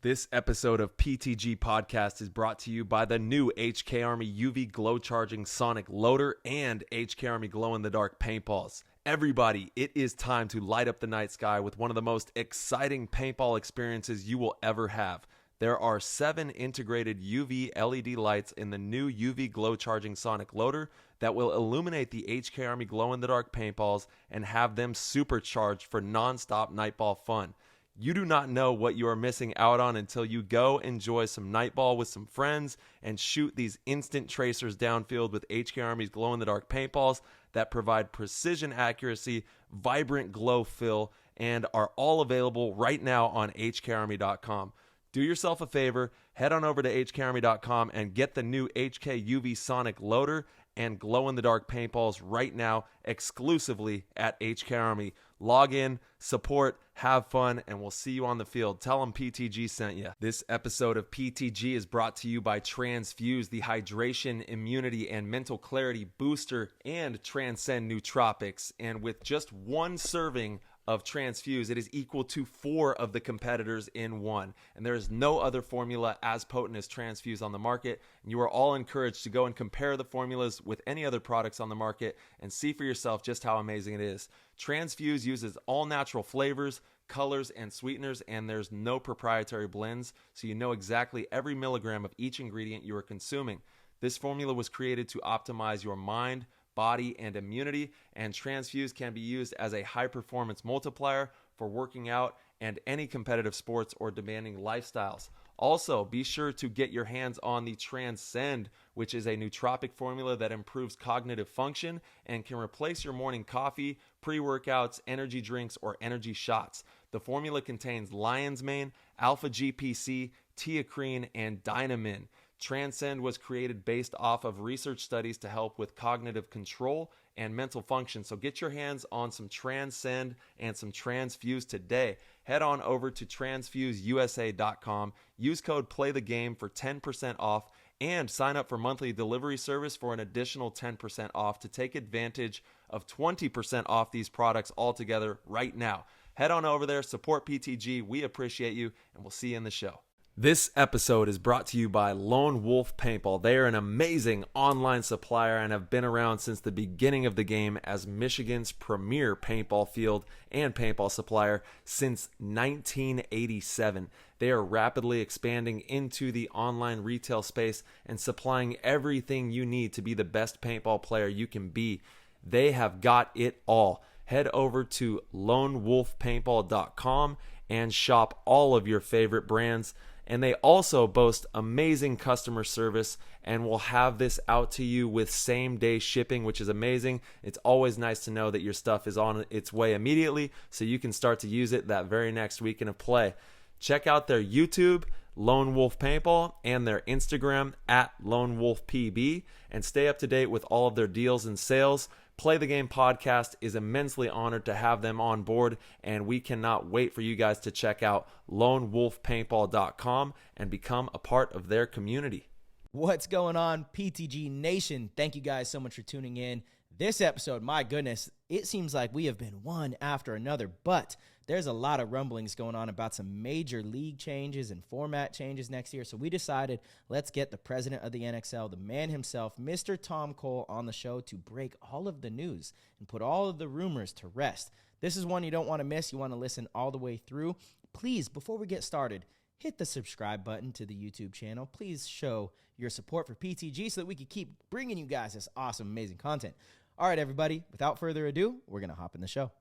This episode of PTG Podcast is brought to you by the new HK Army UV Glow Charging Sonic Loader and HK Army Glow in the Dark Paintballs. Everybody, it is time to light up the night sky with one of the most exciting paintball experiences you will ever have. There are 7 integrated UV LED lights in the new UV Glow Charging Sonic Loader that will illuminate the HK Army Glow in the Dark paintballs and have them supercharged for non-stop nightball fun. You do not know what you are missing out on until you go enjoy some nightball with some friends and shoot these instant tracers downfield with HK Army's glow-in-the-dark paintballs that provide precision accuracy, vibrant glow fill, and are all available right now on hkarmy.com. Do yourself a favor, head on over to hkarmy.com and get the new HK UV Sonic Loader and glow-in-the-dark paintballs right now exclusively at HK Army. Log in, support, have fun, and we'll see you on the field. Tell them PTG sent you. This episode of PTG is brought to you by Transfuse, the hydration, immunity, and mental clarity booster, and Transcend Nootropics. And with just one serving of Transfuse, it is equal to 4 of the competitors in one. And there is no other formula as potent as Transfuse on the market. And you are all encouraged to go and compare the formulas with any other products on the market and see for yourself just how amazing it is. Transfuse uses all natural flavors, colors, and sweeteners, and there's no proprietary blends, so you know exactly every milligram of each ingredient you are consuming. This formula was created to optimize your mind, body, and immunity, and Transfuse can be used as a high-performance multiplier for working out and any competitive sports or demanding lifestyles. Also, be sure to get your hands on the Transcend, which is a nootropic formula that improves cognitive function and can replace your morning coffee, pre-workouts, energy drinks, or energy shots. The formula contains lion's mane, alpha-GPC, teacrine, and dynamin. Transcend was created based off of research studies to help with cognitive control and mental function. So get your hands on some Transcend and some Transfuse today. Head on over to transfuseusa.com. Use code PLAYTHEGAME for 10% off and sign up for monthly delivery service for an additional 10% off to take advantage of 20% off these products altogether right now. Head on over there, support PTG. We appreciate you, and we'll see you in the show. This episode is brought to you by Lone Wolf Paintball. They are an amazing online supplier and have been around since the beginning of the game as Michigan's premier paintball field and paintball supplier since 1987. They are rapidly expanding into the online retail space and supplying everything you need to be the best paintball player you can be. They have got it all. Head over to lonewolfpaintball.com and shop all of your favorite brands. And they also boast amazing customer service and will have this out to you with same-day shipping, which is amazing. It's always nice to know that your stuff is on its way immediately so you can start to use it that very next weekend of play. Check out their YouTube, Lone Wolf Paintball, and their Instagram, @LoneWolfPB, and stay up to date with all of their deals and sales. Play the Game Podcast is immensely honored to have them on board, and we cannot wait for you guys to check out lonewolfpaintball.com and become a part of their community. What's going on, PTG Nation? Thank you guys so much for tuning in. This episode, my goodness, it seems like we have been one after another, but there's a lot of rumblings going on about some major league changes and format changes next year. So we decided, let's get the president of the NXL, the man himself, Mr. Tom Cole, on the show to break all of the news and put all of the rumors to rest. This is one you don't want to miss. You want to listen all the way through. Please, before we get started, hit the subscribe button to the YouTube channel. Please show your support for PTG so that we can keep bringing you guys this awesome, amazing content. All right, everybody, without further ado, we're going to hop in the show.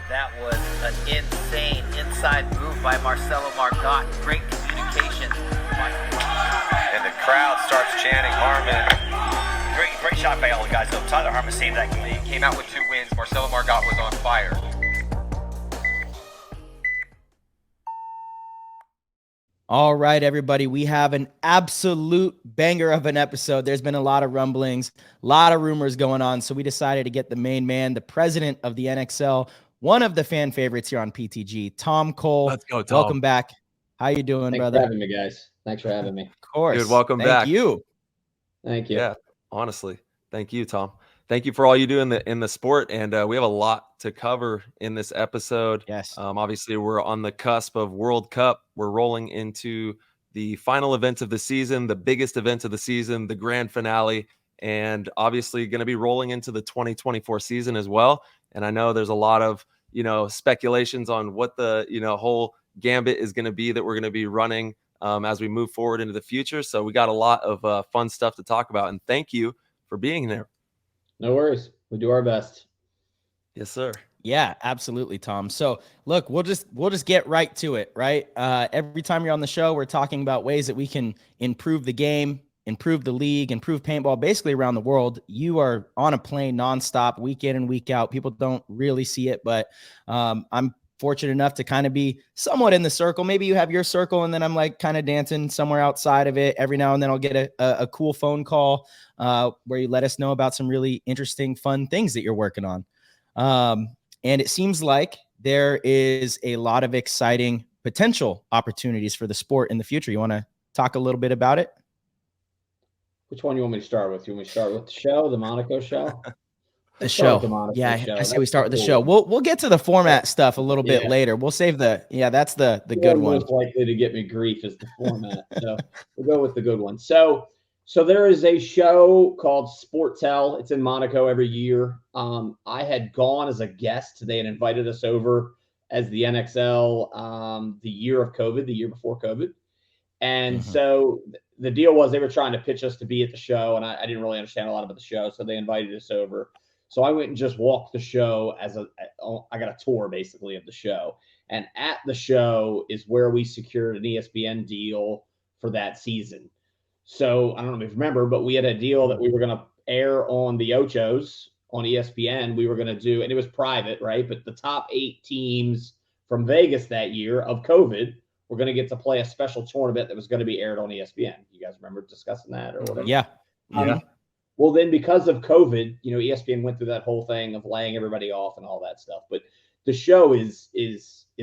That was an insane inside move by Marcelo Margot. Great communication. And the crowd starts chanting Harmon. Great shot by all the guys. Tyler Harmon saved that game. He came out with 2 wins. Marcelo Margot was on fire. All right, everybody, we have an absolute banger of an episode. There's been a lot of rumblings, a lot of rumors going on, so we decided to get the main man, the president of the NXL, one of the fan favorites here on PTG, Tom Cole. Let's go, Tom. Welcome back. How you doing, brother? Thanks for having me, guys. Thanks for having me. Of course. Dude, welcome back. Thank you. Thank you. Yeah, honestly. Thank you, Tom. Thank you for all you do in the sport, and we have a lot to cover in this episode. Yes. Obviously, we're on the cusp of World Cup. We're rolling into the final event of the season, the biggest event of the season, the grand finale, and obviously going to be rolling into the 2024 season as well. And I know there's a lot of, speculations on what the, whole gambit is going to be that we're going to be running as we move forward into the future. So we got a lot of fun stuff to talk about. And thank you for being there. No worries. We do our best. Yes, sir. Yeah, absolutely, Tom. So look, we'll just get right to it, right? Every time you're on the show, we're talking about ways that we can improve the game, improve the league, improve paintball, basically around the world. You are on a plane nonstop, week in and week out. People don't really see it, but I'm fortunate enough to kind of be somewhat in the circle. Maybe you have your circle, and then I'm like kind of dancing somewhere outside of it. Every now and then I'll get a cool phone call where you let us know about some really interesting, fun things that you're working on. And it seems like there is a lot of exciting potential opportunities for the sport in the future. You want to talk a little bit about it? Which one you want me to start with? You want me to start with the show, the Monaco show? The show. Yeah, I say we start with the show. We'll get to the format stuff a little bit later. We'll save that's the good one. Most likely to get me grief is the format. So we'll go with the good one. So there is a show called Sportel. It's in Monaco every year. I had gone as a guest. They had invited us over as the NXL the year before COVID. And so the deal was they were trying to pitch us to be at the show, and I didn't really understand a lot about the show, so they invited us over. So I went and just walked the show I got a tour basically of the show. And at the show is where we secured an ESPN deal for that season. So I don't know if you remember, but we had a deal that we were going to air on the Ochos on ESPN. We were going to do, and it was private, right? But the top 8 teams from Vegas that year of COVID were going to get to play a special tournament that was going to be aired on ESPN. You guys remember discussing that or whatever? Yeah. Well, then because of COVID, ESPN went through that whole thing of laying everybody off and all that stuff. But the show is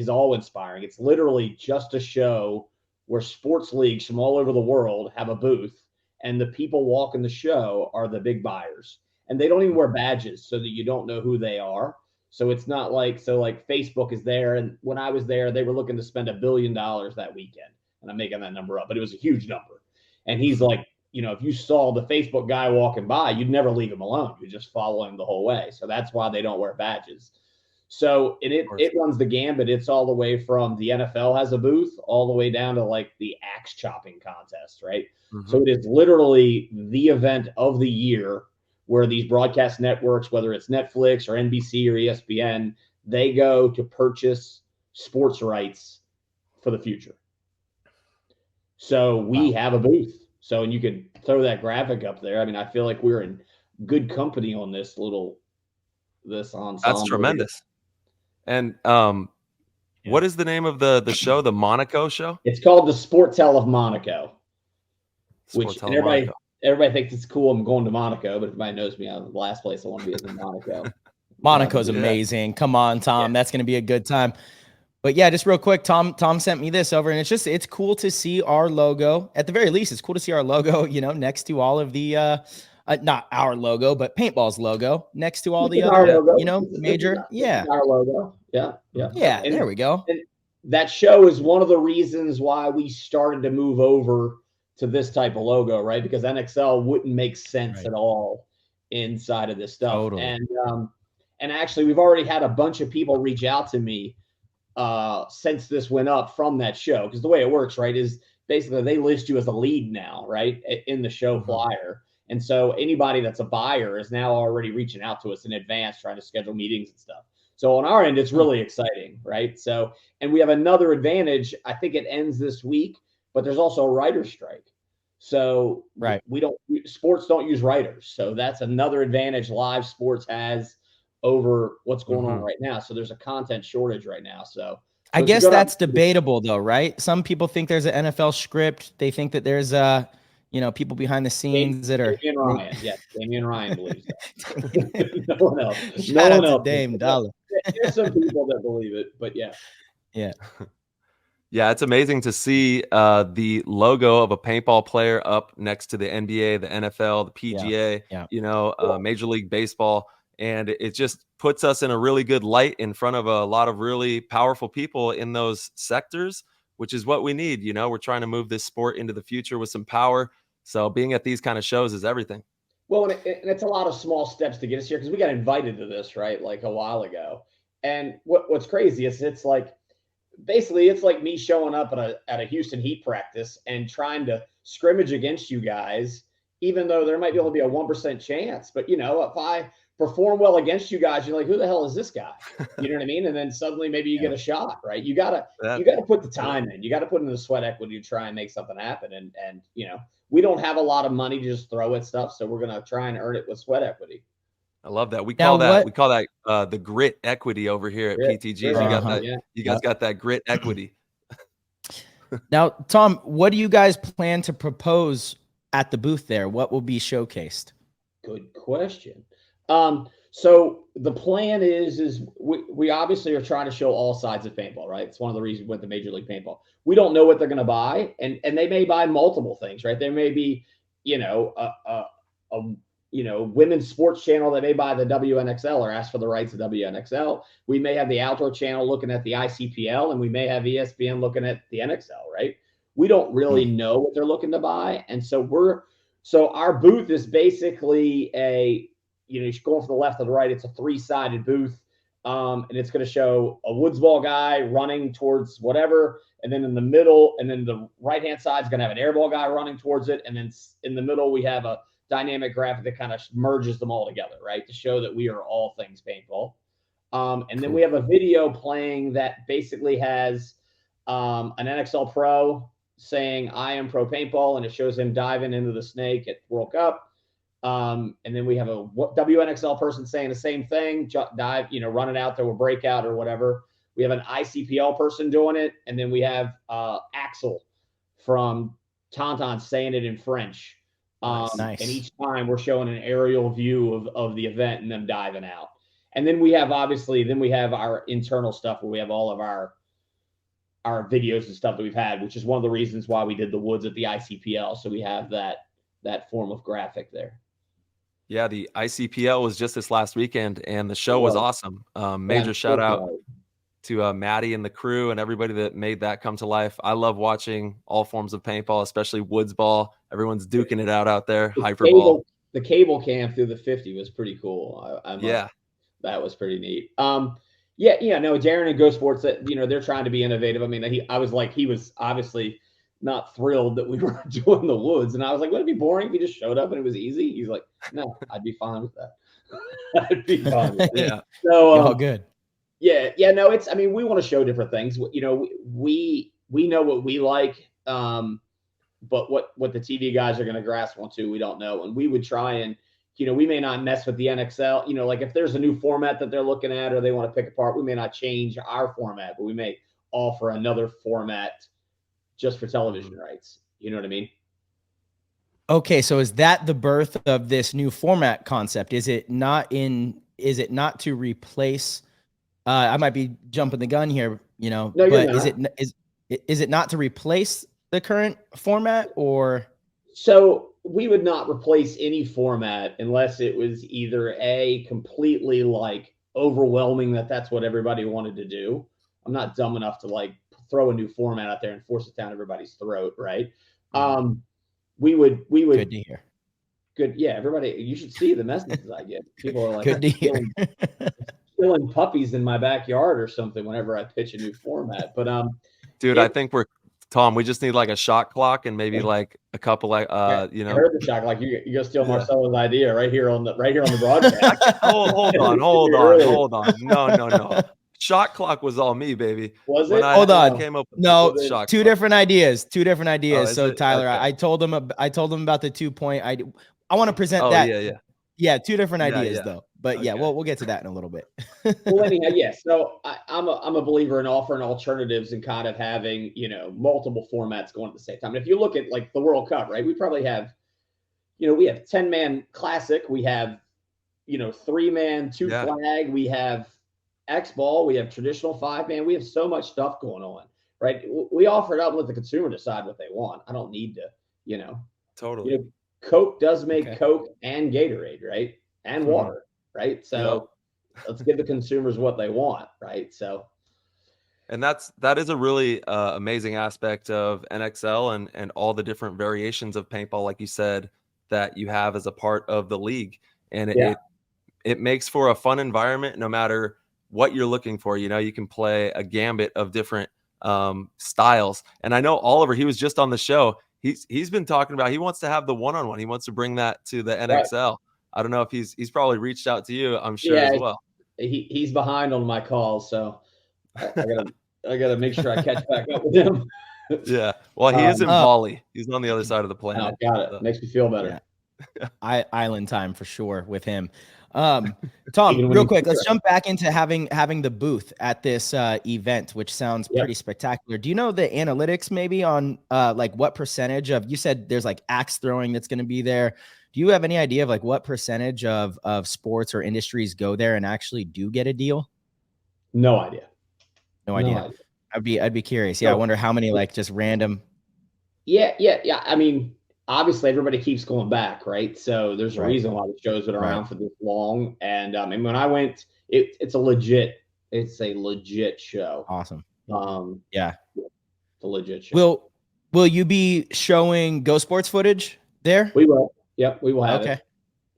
all inspiring. It's literally just a show where sports leagues from all over the world have a booth, and the people walking the show are the big buyers. And they don't even wear badges so that you don't know who they are. So it's not like Facebook is there. And when I was there, they were looking to spend $1 billion that weekend. And I'm making that number up, but it was a huge number. And he's like, if you saw the Facebook guy walking by, you'd never leave him alone. You just follow him the whole way. So that's why they don't wear badges. So it runs the gambit. It's all the way from the NFL has a booth all the way down to like the axe chopping contest, right? So it is literally the event of the year where these broadcast networks, whether it's Netflix or NBC or ESPN, they go to purchase sports rights for the future. So we have a booth. So, and you could throw that graphic up there. I mean, I feel like we're in good company on this ensemble. That's tremendous. And what is the name of the show, the Monaco show? It's called the Sportel of Monaco. Everybody thinks it's cool I'm going to Monaco, but if anybody knows me, the last place I want to be is in Monaco. Monaco's amazing. Come on, Tom. That's going to be a good time. But yeah, just real quick, Tom sent me this over, and it's cool to see our logo. At the very least, it's cool to see our logo, next to all of the not our logo, but Paintball's logo next to all the other, major. Our logo. Yeah. And there we go. And that show is one of the reasons why we started to move over to this type of logo, right? Because NXL wouldn't make sense at all inside of this stuff. Totally. And actually, we've already had a bunch of people reach out to me since this went up from that show. Because the way it works, right, is basically they list you as a lead now, right, in the show flyer. And so anybody that's a buyer is now already reaching out to us in advance, trying to schedule meetings and stuff. So on our end, it's really exciting, right? So, and we have another advantage. I think it ends this week, but there's also a writer's strike. So sports don't use writers. So that's another advantage live sports has over what's going on right now. So there's a content shortage right now. So I guess that's debatable though, right? Some people think there's an NFL script. They think that there's people behind the scenes that are Damian Ryan. Yes, Damian Ryan believes that. No one else. Shout out to Dame Dollar. There's some people that believe it, but yeah. Yeah, it's amazing to see the logo of a paintball player up next to the NBA, the NFL, the PGA, Major League Baseball. And it just puts us in a really good light in front of a lot of really powerful people in those sectors, which is what we need. You know, we're trying to move this sport into the future with some power. So being at these kind of shows is everything. Well, and it's a lot of small steps to get us here because we got invited to this, right? Like a while ago. And what's crazy is it's like basically it's like me showing up at a Houston Heat practice and trying to scrimmage against you guys, even though there might be able to be a 1% chance. But you know, if I perform well against you guys, you're like, who the hell is this guy? You know what I mean? And then suddenly maybe you get a shot, right? You gotta put the time in. You gotta put in the sweat equity to try and make something happen. And you know, we don't have a lot of money to just throw at stuff, so we're gonna try and earn it with sweat equity. I love that. We call that the grit equity over here at PTGs. You got that. Yeah. You guys got that grit equity. Now, Tom, what do you guys plan to propose at the booth there? What will be showcased? Good question. So the plan is we obviously are trying to show all sides of paintball, right? It's one of the reasons we went to Major League Paintball. We don't know what they're going to buy, and they may buy multiple things, right? There may be, you know, a women's sports channel that may buy the WNXL or ask for the rights of WNXL. We may have the outdoor channel looking at the ICPL, and we may have ESPN looking at the NXL, right? We don't really know what they're looking to buy, and so our booth is basically you're going from the left to the right. It's a 3-sided booth, and it's going to show a woods ball guy running towards whatever, and then in the middle, and then the right-hand side is going to have an airball guy running towards it, and then in the middle we have a dynamic graphic that kind of merges them all together, right, to show that we are all things paintball. And then we have a video playing that basically has an NXL pro saying, "I am pro paintball," and it shows him diving into the snake at World Cup. And then we have a WNXL person saying the same thing, dive, running out there with breakout or whatever. We have an ICPL person doing it. And then we have Axel from Tauntaun saying it in French. Nice. And each time we're showing an aerial view of the event and them diving out. And then we have our internal stuff where we have all of our videos and stuff that we've had, which is one of the reasons why we did the woods at the ICPL. So we have that form of graphic there. Yeah, the ICPL was just this last weekend, and the show was awesome. Major shout out to Maddie and the crew and everybody that made that come to life. I love watching all forms of paintball, especially woods ball. Everyone's duking it out there. Hyperball. The cable cam through the 50 was pretty cool. That was pretty neat. Darren and Go Sports, they're trying to be innovative. I mean, he was obviously not thrilled that we were doing the woods, and I was like, would it be boring if he just showed up and it was easy? He's like, no, I'd be fine with that. I'd be fine with that. Yeah. So all good. Yeah, no, we want to show different things. We know what we like, but what the TV guys are going to grasp onto, we don't know. And we would try and, we may not mess with the NXL, like if there's a new format that they're looking at or they want to pick apart, we may not change our format, but we may offer another format just for television rights. You know what I mean? Okay, so is that the birth of this new format concept? Is it not to replace? I might be jumping the gun here, No, but is it not to replace the current format, or? So we would not replace any format unless it was either completely like overwhelming that's what everybody wanted to do. I'm not dumb enough to throw a new format out there and force it down everybody's throat, right? We would good to hear. Good, yeah. Everybody, you should see the messages I get. People are like, good to hear. Killing puppies in my backyard or something whenever I pitch a new format. But dude, I think Tom, we just need a shot clock and maybe a couple I heard the shot clock. You go steal Marcelo's idea right here on the broadcast. hold on. No. Shot clock was all me, baby. Was it? Hold on. Came up with no, two different ideas. So Tyler, okay. I told him about the 2-point. I want to present that. Yeah, two different ideas though. But okay. We'll get to that in a little bit. Well, anyhow, yeah. So I'm a believer in offering alternatives and kind of having multiple formats going at the same time. And if you look at the World Cup, right? We probably have, we have 10-man classic. We have 3-man 2 flag. We have X ball. We have traditional 5-man. We have so much stuff going on, right? We offer it up and let the consumer decide what they want. I don't need to, Totally. Coke does make Coke and Gatorade, right? And water, right? So let's give the consumers what they want, right? So. And that is a really amazing aspect of NXL and all the different variations of paintball, like you said, that you have as a part of the league. And it makes for a fun environment no matter what you're looking for. You know, you can play a gambit of different styles. And I know Oliver, he was just on the show. He's been talking about he wants to have the one-on-one. He wants to bring that to the NXL. I don't know if he's probably reached out to you, I'm sure, as well. He's behind on my calls, so I gotta make sure I catch back up with him. Yeah. Well, he is in Bali. He's on the other side of the planet. Got it. So. Makes me feel better. Yeah. Island time for sure with him. Tom, real quick, let's jump back into having the booth at this event, which sounds pretty spectacular. Do you know the analytics maybe on like what percentage of, you said there's like axe throwing that's going to be there. Do you have any idea of like what percentage of sports or industries go there and actually do get a deal? No idea. No idea. I'd be curious. Yeah. I wonder how many like just random. Yeah. I mean, obviously everybody keeps going back, right? So there's a reason why the show's been around for this long. And when I went, it's a legit show. Awesome. Yeah. It's a legit show. Will you be showing Go Sports footage there? We will. Yep, we will have it.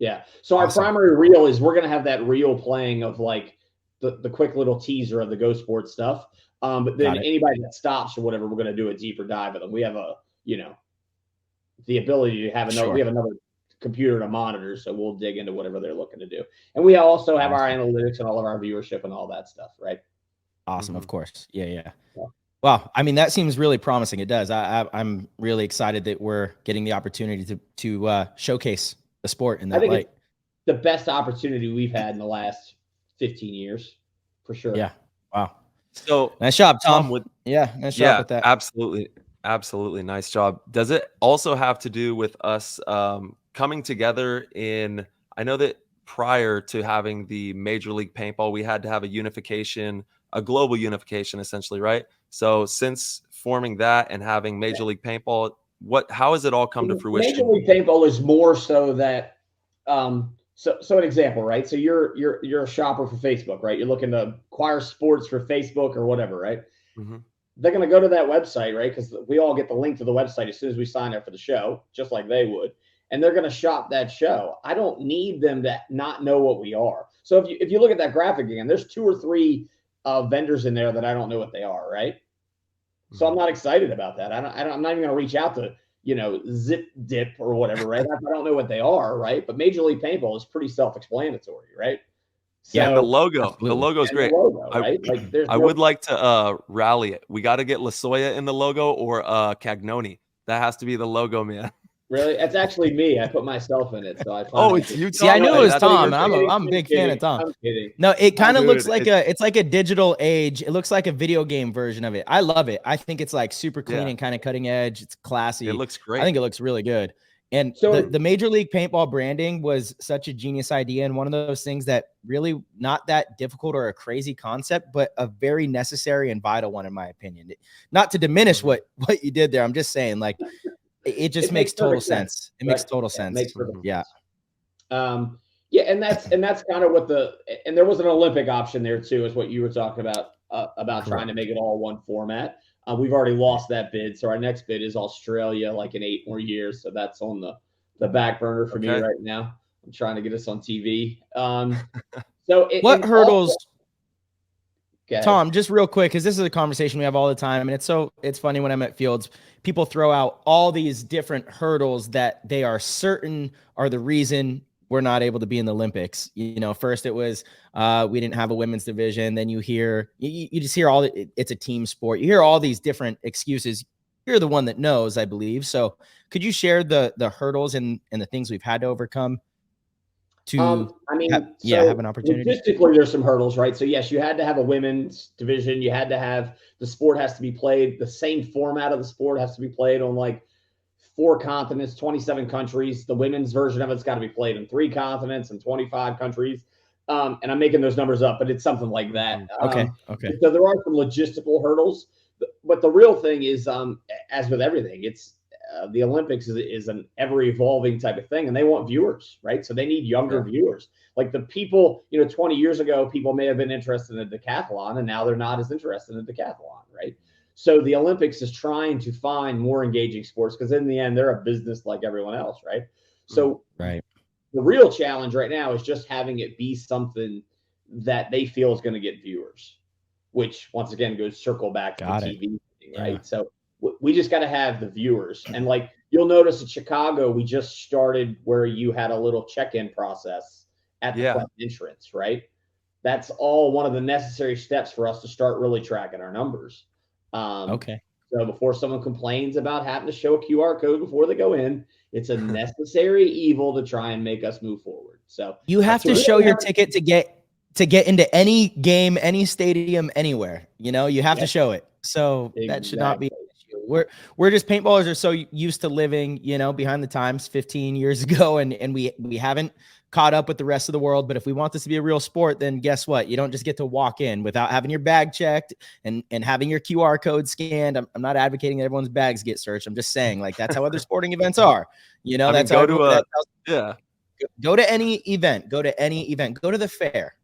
Yeah. So our primary reel is we're gonna have that reel playing of like the quick little teaser of the Go Sports stuff. But then anybody that stops or whatever, we're gonna do a deeper dive of them. We have the ability to have we have another computer to monitor, so we'll dig into whatever they're looking to do. And we also have our analytics and all of our viewership and all that stuff, right? Awesome, of course. Yeah. Wow, I mean, that seems really promising. It does. I'm really excited that we're getting the opportunity to showcase the sport in that light. It's the best opportunity we've had in the last 15 years, for sure. Yeah. Wow. So nice job, Tom. Nice job with that. Absolutely. Nice job. Does it also have to do with us coming together I know that prior to having the Major League Paintball, we had to have a global unification, essentially, right? So since forming that and having Major League Paintball, how has it all come to fruition? Major League Paintball is more so that so an example, right? So you're a shopper for Facebook, right? You're looking to acquire sports for Facebook or whatever, right? Mm-hmm. They're going to go to that website, right? Because we all get the link to the website as soon as we sign up for the show, just like they would. And they're going to shop that show. I don't need them to not know what we are. So if you look at that graphic again, there's 2 or 3 vendors in there that I don't know what they are, right? Mm-hmm. So I'm not excited about that. I'm not even going to reach out to Zip Dip or whatever, right? I don't know what they are, right? But Major League Paintball is pretty self-explanatory, right? So, the logo is great. Right? I would like to rally it. We got to get Lasoya in the logo or Cagnoni. That has to be the logo, man. Really? That's actually me. I put myself in it. So it's you. See, I knew it was Tom. I'm a big fan of Tom. I'm kidding. No, it kind of looks like it's like a digital age. It looks like a video game version of it. I love it. I think it's like super clean and kind of cutting edge. It's classy. It looks great. I think it looks really good. And so, the Major League Paintball branding was such a genius idea, and one of those things that really not that difficult or a crazy concept, but a very necessary and vital one, in my opinion. Not to diminish what you did there. I'm just saying, like, it just makes total sense. It makes total sense. Yeah. And that's kind of what and there was an Olympic option there too, is what you were talking about trying to make it all one format. We've already lost that bid. So our next bid is Australia, like in 8 more years. So that's on the back burner for me right now. I'm trying to get us on TV. What hurdles, Tom, just real quick, because this is a conversation we have all the time. And it's funny when I'm at fields, people throw out all these different hurdles that they are certain are the reason we're not able to be in the Olympics. First it was we didn't have a women's division. Then you just hear it's a team sport. You hear all these different excuses. You're the one that knows, I believe. So could you share the hurdles and the things we've had to overcome to have an opportunity? Logistically, there's some hurdles, right? So yes, you had to have a women's division. You had to have the sport has to be played. The same format of the sport has to be played on like 4 continents, 27 countries. The women's version of it's got to be played in 3 continents and 25 countries. And I'm making those numbers up, but it's something like that. Okay. So there are some logistical hurdles, but the real thing is, as with everything, it's the Olympics is an ever evolving type of thing, and they want viewers, right? So they need younger viewers. Like the people, 20 years ago, people may have been interested in the decathlon, and now they're not as interested in the decathlon, right? So the Olympics is trying to find more engaging sports because in the end, they're a business like everyone else, right? So right. The real challenge right now is just having it be something that they feel is going to get viewers, which once again goes circle back to the TV thing, right? Yeah. So we just got to have the viewers. And like you'll notice at Chicago, we just started where you had a little check-in process at the front entrance, right? That's all one of the necessary steps for us to start really tracking our numbers. Okay. So before someone complains about having to show a QR code before they go in, it's a necessary evil to try and make us move forward. So you have to show your ticket to get into any game, any stadium, anywhere. You have to show it. So that should not be an issue. We're just paintballers are so used to living, behind the times 15 years ago, and we haven't caught up with the rest of the world. But if we want this to be a real sport, then guess what? You don't just get to walk in without having your bag checked and having your QR code scanned. I'm not advocating that everyone's bags get searched. I'm just saying, like, that's how other sporting events are. That's how go to any event. Go to any event. Go to the fair.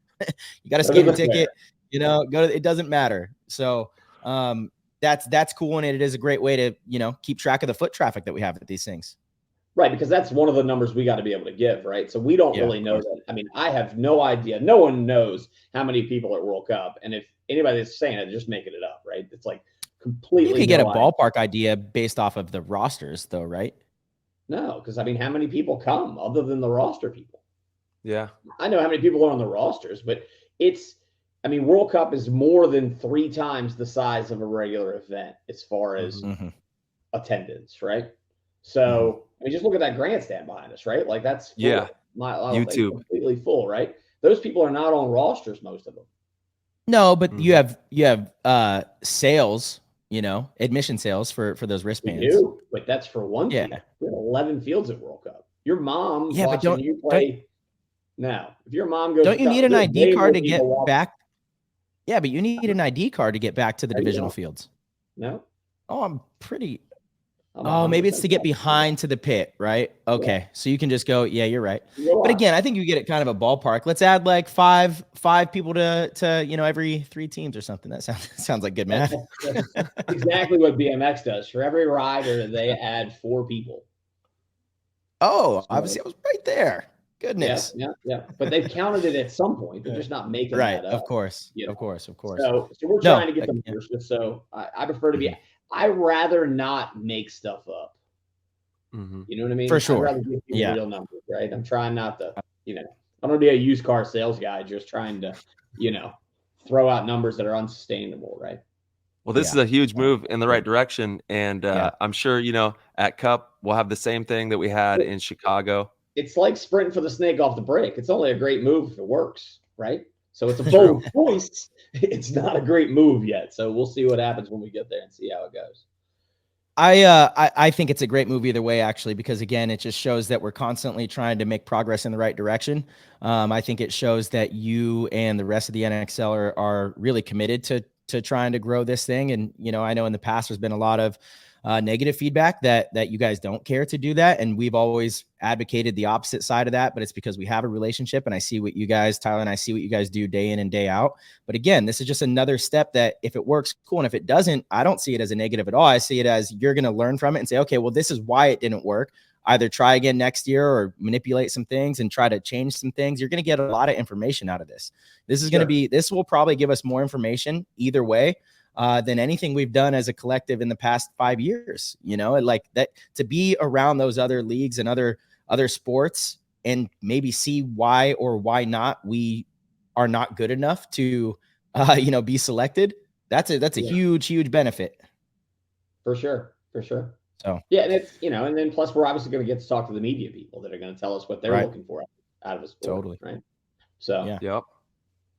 You got to scan a ticket. It doesn't matter. So that's cool, and it is a great way to keep track of the foot traffic that we have at these things. Right, because that's one of the numbers we got to be able to give, right? So we don't really know that. I mean, I have no idea. No one knows how many people at World Cup, and if anybody is saying it, they're just making it up, right? It's like completely. You could get a ballpark idea based off of the rosters, though, right? No, because I mean, how many people come other than the roster people? Yeah, I know how many people are on the rosters, but World Cup is more than 3 times the size of a regular event as far as attendance, right? So just look at that grandstand behind us, right? Like that's full. YouTube completely full, right? Those people are not on rosters, most of them. No, but you have sales, admission sales for those wristbands. We do, but that's for one field. We have 11 fields at World Cup. Your mom watching you play now. If your mom goes, don't you need an ID card to get back? Yeah, but you need an ID card to get back to the divisional fields. No. Oh, I'm pretty. Oh, maybe it's to get behind to the pit, right? Okay, yeah. So you can just go. Yeah, you're right. But again, I think you get it kind of a ballpark. Let's add like five people to every 3 teams or something. That sounds like good math. That's exactly what BMX does. For every rider, they add 4 people. Oh, so, obviously, I was right there. Goodness. Yeah. But they've counted it at some point. They're just not making that up. Of course. Of course. So we're trying to get them first. So I prefer to be. I rather not make stuff up. You know what I mean? For sure. I'd rather give you real numbers, right? I'm trying not to, I'm going to be a used car sales guy just trying to, throw out numbers that are unsustainable, right? Well, this is a huge move in the right direction. And I'm sure, at Cup, we'll have the same thing that we had in Chicago. It's like sprinting for the snake off the break. It's only a great move if it works, right? So it's a bold choice. It's not a great move yet. So we'll see what happens when we get there and see how it goes. I think it's a great move either way, actually, because again, it just shows that we're constantly trying to make progress in the right direction. I think it shows that you and the rest of the NXL are really committed to trying to grow this thing. And, I know in the past there's been a lot of negative feedback that you guys don't care to do that. And we've always advocated the opposite side of that, but it's because we have a relationship and I see what you guys, Tyler and I see what you guys do day in and day out. But again, this is just another step that if it works, cool. And if it doesn't, I don't see it as a negative at all. I see it as you're going to learn from it and say, okay, well, this is why it didn't work. Either try again next year or manipulate some things and try to change some things. You're going to get a lot of information out of this. This will probably give us more information either way. Than anything we've done as a collective in the past 5 years, like that, to be around those other leagues and other sports and maybe see why or why not we are not good enough to, be selected. That's a huge benefit. For sure. So, yeah. And it's, and then plus we're obviously going to get to talk to the media people that are going to tell us what they're looking for out of a sport. Totally. Right. So, yeah. Yep.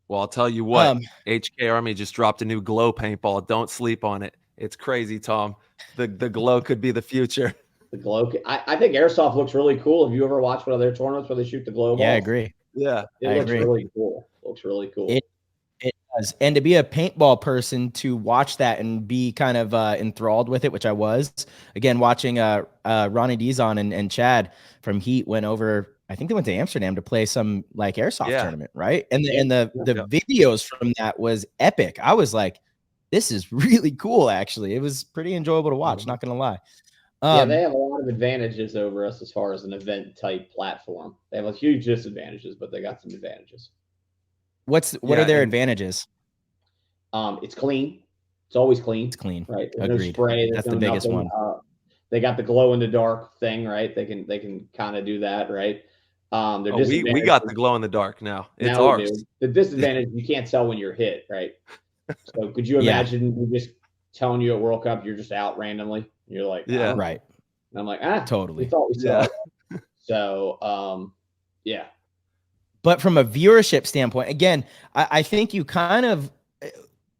Well, I'll tell you what, HK Army just dropped a new glow paintball. Don't sleep on it. It's crazy, Tom. The glow could be the future. The glow. I think airsoft looks really cool. Have you ever watched one of their tournaments where they shoot the glow balls? Yeah, I agree. Yeah, it looks really cool. does. And to be a paintball person, to watch that and be kind of enthralled with it, which I was. Again, watching Ronnie Dizon and Chad from Heat went over. I think they went to Amsterdam to play some like airsoft tournament, right? And the videos from that was epic. I was like, this is really cool. Actually, it was pretty enjoyable to watch. Not gonna lie. They have a lot of advantages over us as far as an event type platform. They have a huge disadvantages, but they got some advantages. What are their advantages? It's clean. It's always clean. It's clean. Right. There's Agreed. no spray. That's the biggest one. They got the glow in the dark thing, right? They can kind of do that, right? We got the glow in the dark now. It's ours. The disadvantage, you can't tell when you're hit, right? So could you imagine we just telling you at World Cup you're just out randomly? You're like, right. And I'm like, totally. We thought we saw it. So But from a viewership standpoint, again, I think you've kind of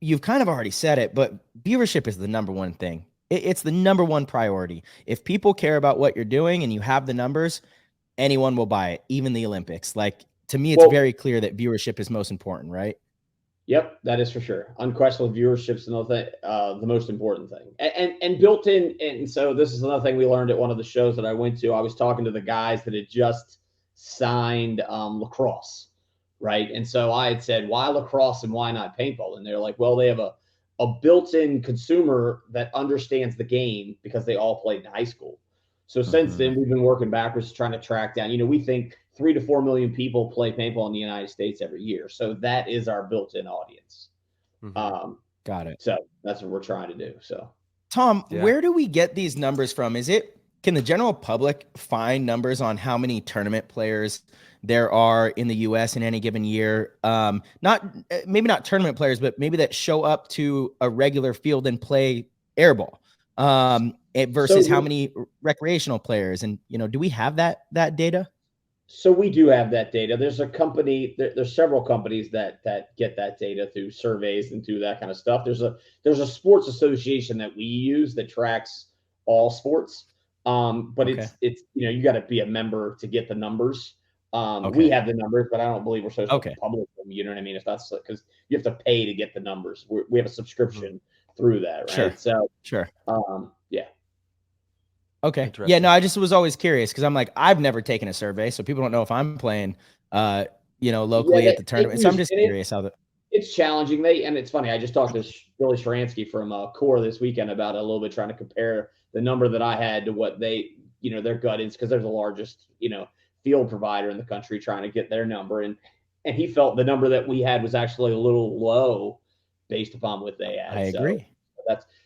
already said it, but viewership is the number one thing. It's the number one priority. If people care about what you're doing and you have the numbers, anyone will buy it, even the Olympics. Like, to me, it's very clear that viewership is most important, right? Yep, that is for sure. Unquestionable viewership's the most important thing. And built in, and so this is another thing we learned at one of the shows that I went to. I was talking to the guys that had just signed lacrosse, right? And so I had said, why lacrosse and why not paintball? And they're like, well, they have a built-in consumer that understands the game because they all played in high school. So since then, we've been working backwards trying to track down. We think 3 to 4 million people play paintball in the United States every year. So that is our built-in audience. Got it. So that's what we're trying to do. So, Tom, where do we get these numbers from? Can the general public find numbers on how many tournament players there are in the U.S. in any given year? Maybe not tournament players, but maybe that show up to a regular field and play airball. Versus how many recreational players, and do we have that data? So we do have that data. There's a company. There's several companies that get that data through surveys and through that kind of stuff. There's a sports association that we use that tracks all sports. But it's you got to be a member to get the numbers. We have the numbers, but I don't believe we're supposed to publish them. You know what I mean? If that's because you have to pay to get the numbers. We have a subscription through that, right? Sure. Yeah. Okay. Yeah, no, I just was always curious because I'm like, I've never taken a survey, so people don't know if I'm playing, locally at the tournament. So I'm just curious how it's challenging. And it's funny. I just talked to Billy Sharansky from Core this weekend about it a little bit, trying to compare the number that I had to what they, their gut is, because they're the largest, field provider in the country, trying to get their number. And he felt the number that we had was actually a little low based upon what they had. I agree.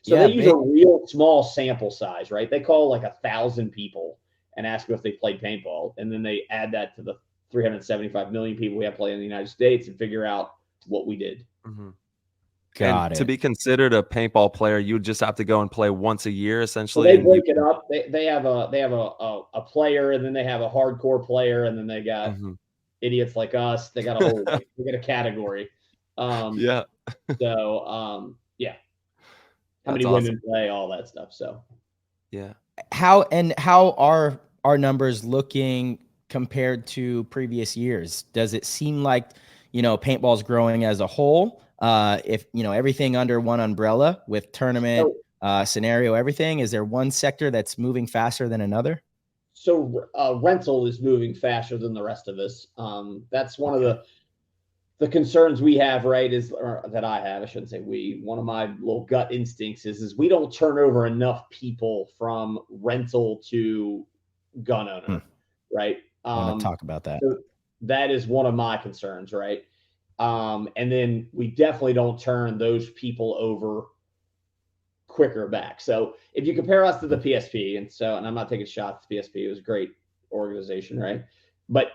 They use a real small sample size, right? They call like 1,000 people and ask them if they played paintball. And then they add that to the 375 million people we have playing in the United States and figure out what we did. Got it. To be considered a paintball player, you would just have to go and play once a year, essentially. So they break it up. They have a player, and then they have a hardcore player, and then they got idiots like us. They got they get a category. How many women play, all that stuff. So, how are our numbers looking compared to previous years? Does it seem like, paintball's growing as a whole? If, everything under one umbrella with tournament, scenario, everything, is there one sector that's moving faster than another? So rental is moving faster than the rest of us. That's one of the concerns we have, right, that I have. I shouldn't say we. One of my little gut instincts is we don't turn over enough people from rental to gun owner, right? I want to talk about that. So that is one of my concerns, right? And then we definitely don't turn those people over quicker back. So if you compare us to the PSP, and I'm not taking shots at the PSP, it was a great organization, right? But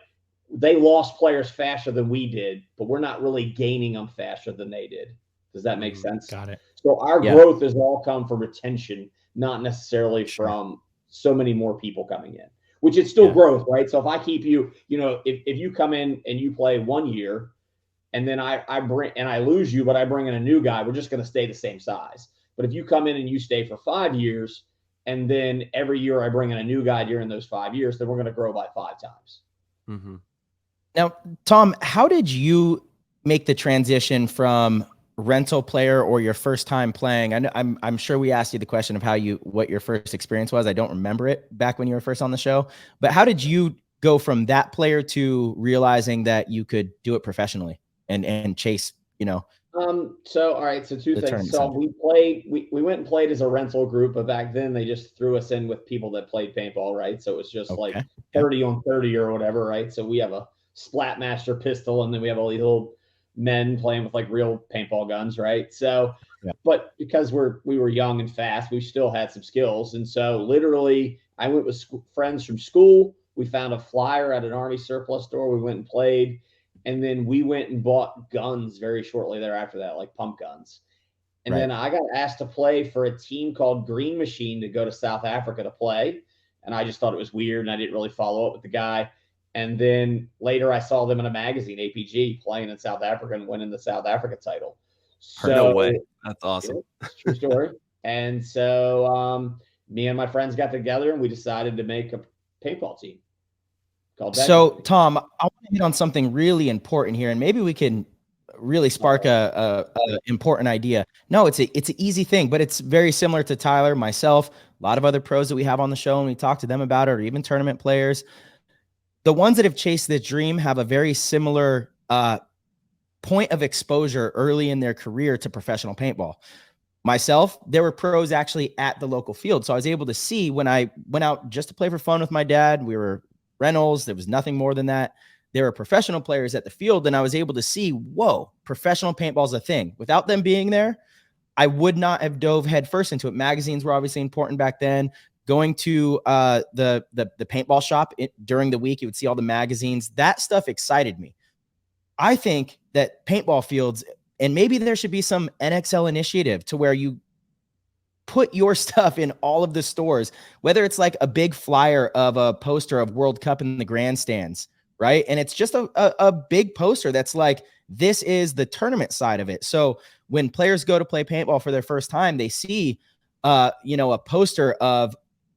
they lost players faster than we did, but we're not really gaining them faster than they did. Does that make sense? Got it. So our growth has all come from retention, not necessarily from so many more people coming in, which is still growth, right? So if I keep you, if you come in and you play 1 year, and then I lose you, but I bring in a new guy, we're just going to stay the same size. But if you come in and you stay for 5 years, and then every year I bring in a new guy during those 5 years, then we're going to grow by 5 times. Now, Tom, how did you make the transition from rental player or your first time playing? I'm sure we asked you the question of what your first experience was. I don't remember it back when you were first on the show, but how did you go from that player to realizing that you could do it professionally and chase, So all right, so two the things. tournament So side? we went and played as a rental group, but back then they just threw us in with people that played paintball, right? So it was just like Okay. 30 on 30 or whatever, right? So we have a Splatmaster pistol, and then we have all these little men playing with like real paintball guns, right? So, Yeah. but because we were young and fast, we still had some skills, and so literally I went with friends from school. We found a flyer at an Army surplus store. We went and played. And then we went and bought guns very shortly thereafter that, like pump guns. And Right. then I got asked to play for a team called Green Machine to go to South Africa to play. And I just thought it was weird, and I didn't really follow up with the guy. And then later I saw them in a magazine, APG, playing in South Africa and winning the South Africa title. So, No way. That's awesome. It's a true story. And so me and my friends got together and we decided to make a paintball team. So, Tom, I want to hit on something really important here, and maybe we can really spark a important idea. No, it's an easy thing, but it's very similar to Tyler, myself, a lot of other pros that we have on the show, and we talk to them about it, or even tournament players. The ones that have chased the dream have a very similar point of exposure early in their career to professional paintball. Myself, there were pros actually at the local field, so I was able to see when I went out just to play for fun with my dad. We were rentals. There was nothing more than that. There were professional players at the field, and I was able to see, whoa, professional paintball is a thing. Without them being there, I would not have dove headfirst into it. Magazines were obviously important back then. Going to the paintball shop during the week, you would see all the magazines. That stuff excited me. I think that paintball fields, and maybe there should be some NXL initiative to where you put your stuff in all of the stores, whether it's like a big flyer of a poster of World Cup in the grandstands, right? And it's just a big poster that's like, this is the tournament side of it. So when players go to play paintball for their first time, they see, a poster of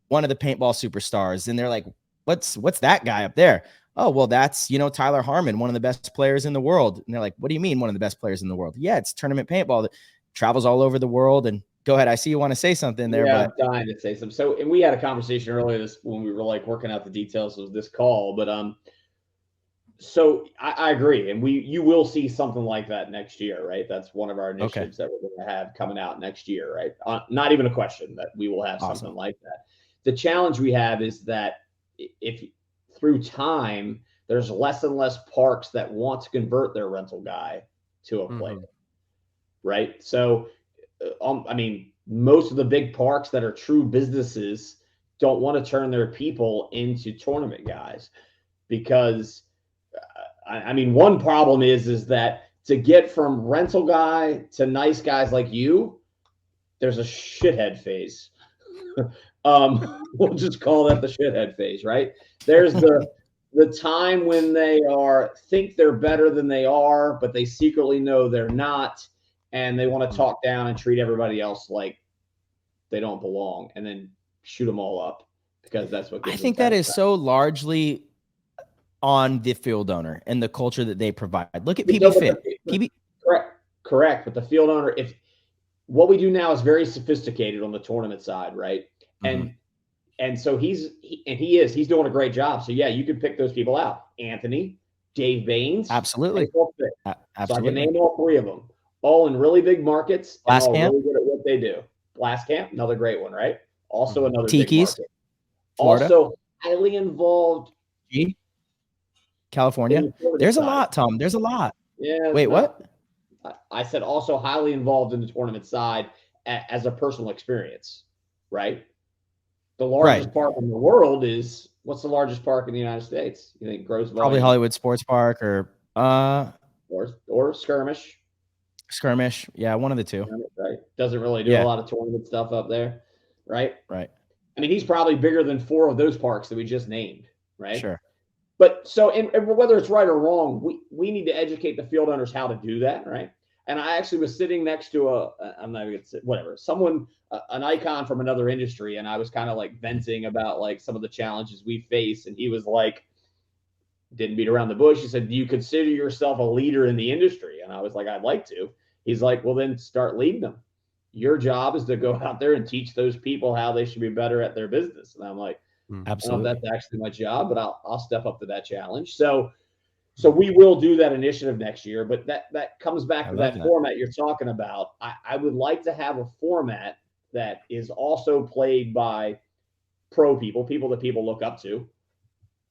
one of the paintball superstars, and they're like, what's that guy up there? Oh, well, that's, Tyler Harmon, one of the best players in the world. And they're like, what do you mean one of the best players in the world? Yeah, it's tournament paintball that travels all over the world. And go ahead. I see you want to say something there. Yeah, but I'm dying to say something. So, and we had a conversation earlier when we were like working out the details of this call, but so I agree, and you will see something like that next year, right? That's one of our initiatives that we're going to have coming out next year, right? Not even a question that we will have something like that. The challenge we have is that if through time, there's less and less parks that want to convert their rental guy to a player, right? So, I mean, most of the big parks that are true businesses don't want to turn their people into tournament guys because, I mean, one problem is that to get from rental guy to nice guys like you, there's a shithead phase. We'll just call that the shithead phase, right? There's the time when they think they're better than they are, but they secretly know they're not, and they want to talk down and treat everybody else like they don't belong, and then shoot them all up because that's what I think that is so largely on the field owner and the culture that they provide. Look at PB Fit. Correct. But the field owner, if what we do now is very sophisticated on the tournament side, right? And so he's doing a great job. So yeah, you can pick those people out. Anthony, Dave Baines. Absolutely. So I can name all three of them. All in really big markets and all really good at what they do. Blast Camp, another great one, right? Also another Tiki's, big market. Florida. Also highly involved. California. There's a lot, Tom. There's a lot. Yeah. Wait, what? I said also highly involved in the tournament side as a personal experience, right? The largest park in the world is, what's the largest park in the United States? You think gross volume? Probably Hollywood Sports Park or Skirmish. Skirmish. Yeah, one of the two. Right. Doesn't really do a lot of tournament stuff up there, right? Right. I mean, he's probably bigger than 4 of those parks that we just named, right? Sure. But so, and whether it's right or wrong, we need to educate the field owners how to do that, right? And I actually was sitting next to I'm not even going to say, whatever, someone, an icon from another industry. And I was kind of like venting about like some of the challenges we face. And he was like, Didn't beat around the bush. He said, do you consider yourself a leader in the industry? And I was like, I'd like to. He's like, well, then start leading them. Your job is to go out there and teach those people how they should be better at their business. And I'm like, absolutely. I don't know if that's actually my job, but I'll step up to that challenge. So we will do that initiative next year, but that comes back to that format you're talking about. I would like to have a format that is also played by pro people that people look up to,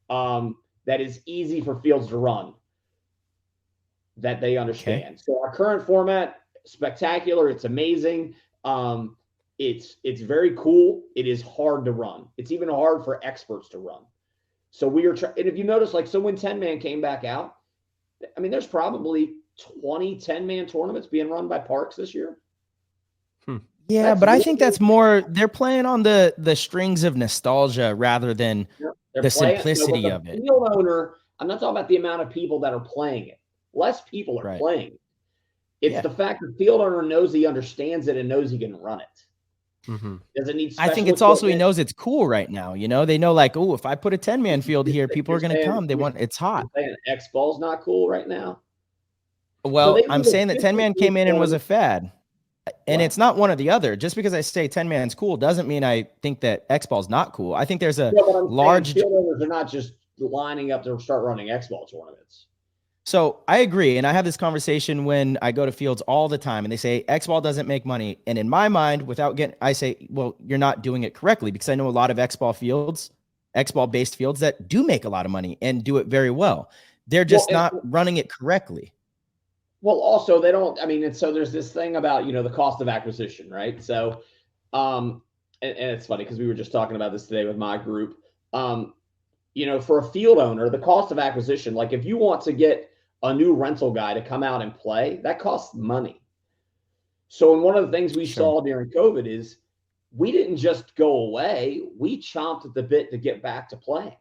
that is easy for fields to run, that they understand. Okay. So our current format, spectacular. It's amazing. It's very cool. It is hard to run. It's even hard for experts to run. So we are trying, and if you notice, like, so when 10-man came back out, I mean, there's probably 20 10-man tournaments being run by parks this year. Yeah, that's but I think that's more, they're playing on the strings of nostalgia rather than the simplicity of it. Field owner, I'm not talking about the amount of people that are playing it. Less people are playing it. It's the fact that the field owner knows he understands it and knows he can run it. Does it need I think it's also, he knows it's cool right now. You know, they know, like, oh, if I put a 10-man field here, people are going to come. They want, it's hot. X ball's not cool right now. Well, so I'm saying that 10-man came in and was a fad. And it's not one or the other. Just because I say 10-man's cool doesn't mean I think that X-ball's not cool. I think there's a large... Field owners are not just lining up to start running X-ball tournaments. So I agree. And I have this conversation when I go to fields all the time and they say X-ball doesn't make money. And in my mind, I say, well, you're not doing it correctly, because I know a lot of X-ball based fields that do make a lot of money and do it very well. They're just not running it correctly. Well, also they don't, I mean, and so there's this thing about, the cost of acquisition, right? So, and it's funny because we were just talking about this today with my group. For a field owner, the cost of acquisition, like if you want to get a new rental guy to come out and play, that costs money. So, one of the things we saw during COVID is we didn't just go away. We chomped at the bit to get back to playing.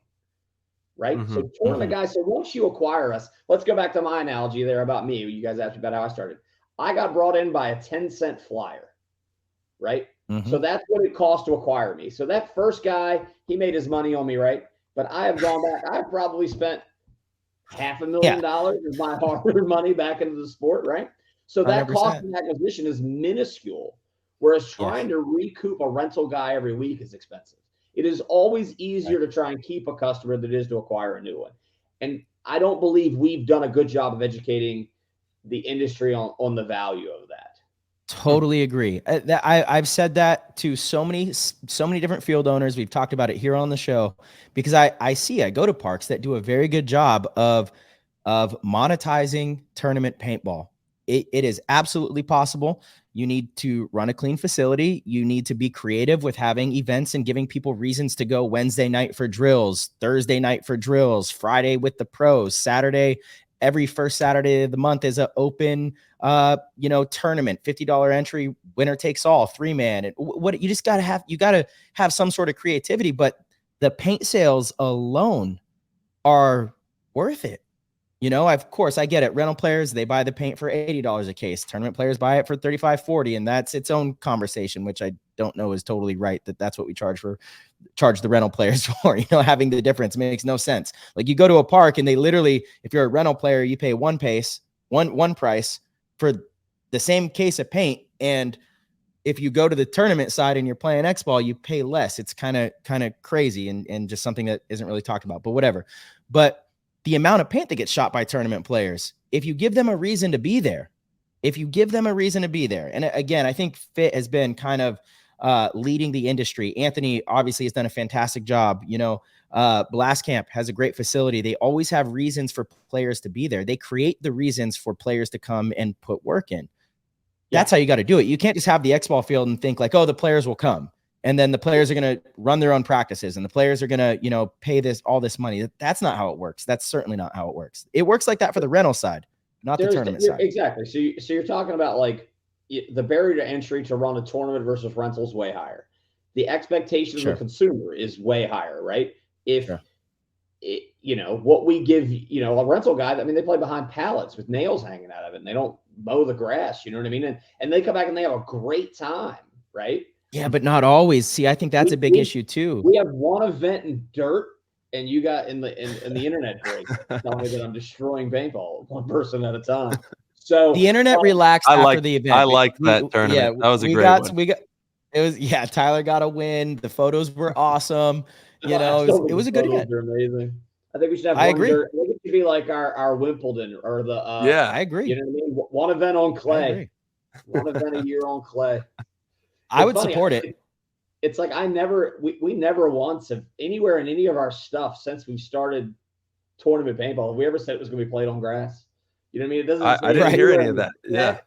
Right. So tournament guys, so once you acquire us, let's go back to my analogy there about me. You guys asked me about how I started. I got brought in by a 10-cent flyer. Right. So that's what it cost to acquire me. So that first guy, he made his money on me. Right. But I have gone back. I've probably spent $500,000 of my hard-earned money back into the sport. Right. So that 100%. Cost of acquisition is minuscule, whereas trying to recoup a rental guy every week is expensive. It is always easier to try and keep a customer than it is to acquire a new one. And I don't believe we've done a good job of educating the industry on the value of that. Totally agree. I've said that to so many different field owners. We've talked about it here on the show because I go to parks that do a very good job of monetizing tournament paintball. It is absolutely possible. You need to run a clean facility. You need to be creative with having events and giving people reasons to go Wednesday night for drills, Thursday night for drills, Friday with the pros, Saturday, every first Saturday of the month is an open, tournament, $50 entry, winner takes all, 3-man. And what you just got to have some sort of creativity, but the paint sales alone are worth it. Of course, I get it. Rental players, they buy the paint for $80 a case. Tournament players buy it for $35, $40, and that's its own conversation, which I don't know is totally right. That's what we charge the rental players for. Having the difference makes no sense. Like you go to a park and they literally, if you're a rental player, you pay one price for the same case of paint, and if you go to the tournament side and you're playing X-ball, you pay less. It's kind of crazy and just something that isn't really talked about. But whatever. But the amount of paint that gets shot by tournament players, if you give them a reason to be there, and again, I think Fit has been kind of leading the industry. Anthony obviously has done a fantastic job. Blast Camp has a great facility. They always have reasons for players to be there. They create the reasons for players to come and put work in. That's how you got to do it. You can't just have the X-ball field and think like, oh, the players will come. And then the players are going to run their own practices and the players are going to, pay all this money. That's not how it works. That's certainly not how it works. It works like that for the rental side, not the tournament side. Exactly. So you're talking about like the barrier to entry to run a tournament versus rentals way higher. The expectation of the consumer is way higher, right? If what we give, a rental guy, they play behind pallets with nails hanging out of it and they don't mow the grass, you know what I mean? And they come back and they have a great time, right? Yeah, but not always. See, I think that's a big issue too. We have one event in dirt and you got in the internet break telling me that I'm destroying paintball one person at a time. So the internet relaxed after the event. I liked that tournament. That was a great one. Tyler got a win. The photos were awesome. You know, it was a good event. They're amazing. I think we should have I one agree. dirt. I think it should be like our Wimbledon or the I agree. You know what I mean? One event on clay. One event a year on clay. I would support it. It's like we never once have anywhere in any of our stuff since we started tournament paintball. Have we ever said it was going to be played on grass? You know what I mean? It doesn't. I didn't hear any of that. Yeah.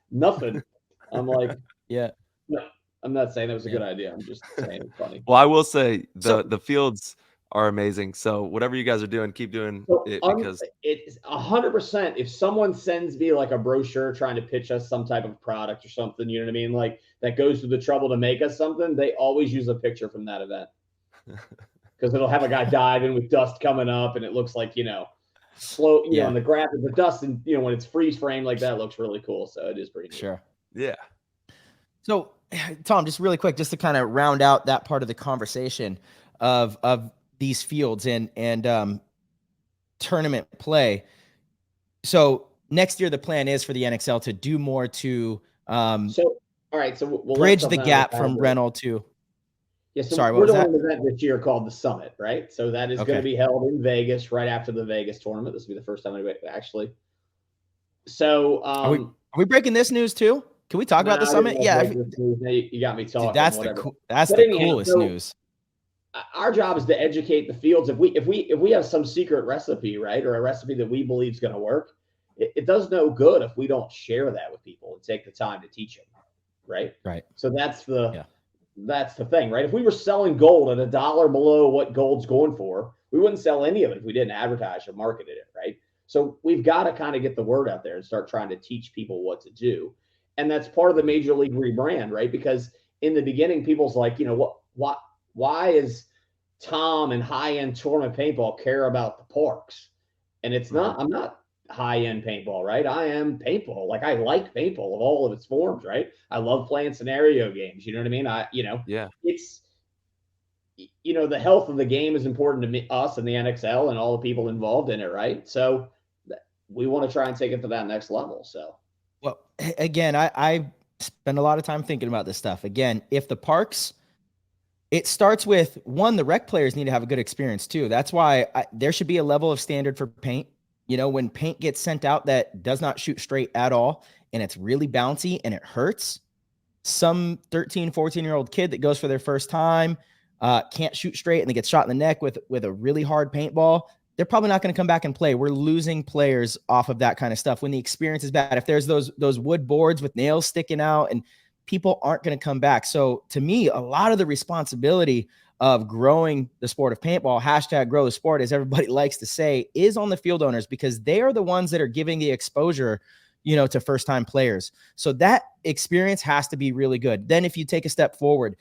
Nothing. I'm like, yeah. No, I'm not saying that was a good idea. I'm just saying it's funny. Well, I will say the fields are amazing. So whatever you guys are doing, keep doing it because it's 100%. If someone sends me like a brochure trying to pitch us some type of product or something, you know what I mean? Like that goes through the trouble to make us something, they always use a picture from that event. Because it'll have a guy diving with dust coming up and it looks like, slow, you know, in the graphic, the dust and, when it's freeze frame like that, it looks really cool. So it is pretty neat. Sure. Yeah. So Tom, just really quick, just to kind of round out that part of the conversation of these fields and tournament play. So next year, the plan is for the NXL to do more to all right. So we'll bridge the gap from rental to. Yeah, so sorry, we're what was doing an event this year called the Summit, right? So that is going to be held in Vegas right after the Vegas tournament. This will be the first time anybody actually. So are we breaking this news too? Can we talk about the Summit? Yeah, you got me talking. Dude, that's the coolest news. Our job is to educate the fields. If we have some secret recipe, right, or a recipe that we believe is going to work, it does no good if we don't share that with people and take the time to teach them, right? Right. So that's the thing, right? If we were selling gold at $1 below what gold's going for, we wouldn't sell any of it if we didn't advertise or market it, right? So we've got to kind of get the word out there and start trying to teach people what to do. And that's part of the Major League rebrand, right? Because in the beginning, people's like, why is Tom and high-end tournament paintball care about the parks? And it's not, I'm not high-end paintball, right? I am paintball. Like I like paintball of all of its forms, right? I love playing scenario games. You know what I mean? It's, the health of the game is important to me, us and the NXL and all the people involved in it, right? So we want to try and take it to that next level. So, well, again, I spend a lot of time thinking about this stuff. Again, if the parks, it starts with one, the rec players need to have a good experience too. That's why there should be a level of standard for paint. When paint gets sent out that does not shoot straight at all, and it's really bouncy and it hurts, some 13, 14-year-old kid that goes for their first time, can't shoot straight and they get shot in the neck with a really hard paintball, they're probably not going to come back and play. We're losing players off of that kind of stuff when the experience is bad. If there's those wood boards with nails sticking out, and people aren't going to come back. So to me, a lot of the responsibility of growing the sport of paintball, #grow the sport, as everybody likes to say, is on the field owners, because they are the ones that are giving the exposure, to first-time players. So that experience has to be really good. Then if you take a step forward,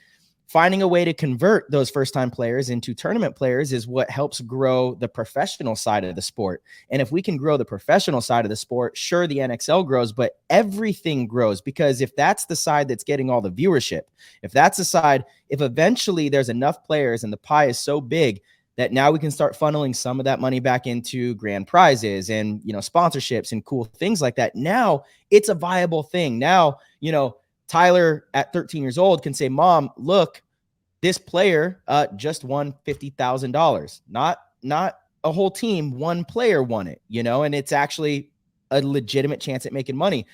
finding a way to convert those first-time players into tournament players is what helps grow the professional side of the sport. And if we can grow the professional side of the sport, sure, the NXL grows, but everything grows, because if that's the side that's getting all the viewership, if that's the side, if eventually there's enough players and the pie is so big that now we can start funneling some of that money back into grand prizes and, sponsorships and cool things like that. Now it's a viable thing. Now, Tyler at 13 years old can say, Mom, look, this player just won $50,000. Not a whole team, one player won it, and it's actually a legitimate chance at making money.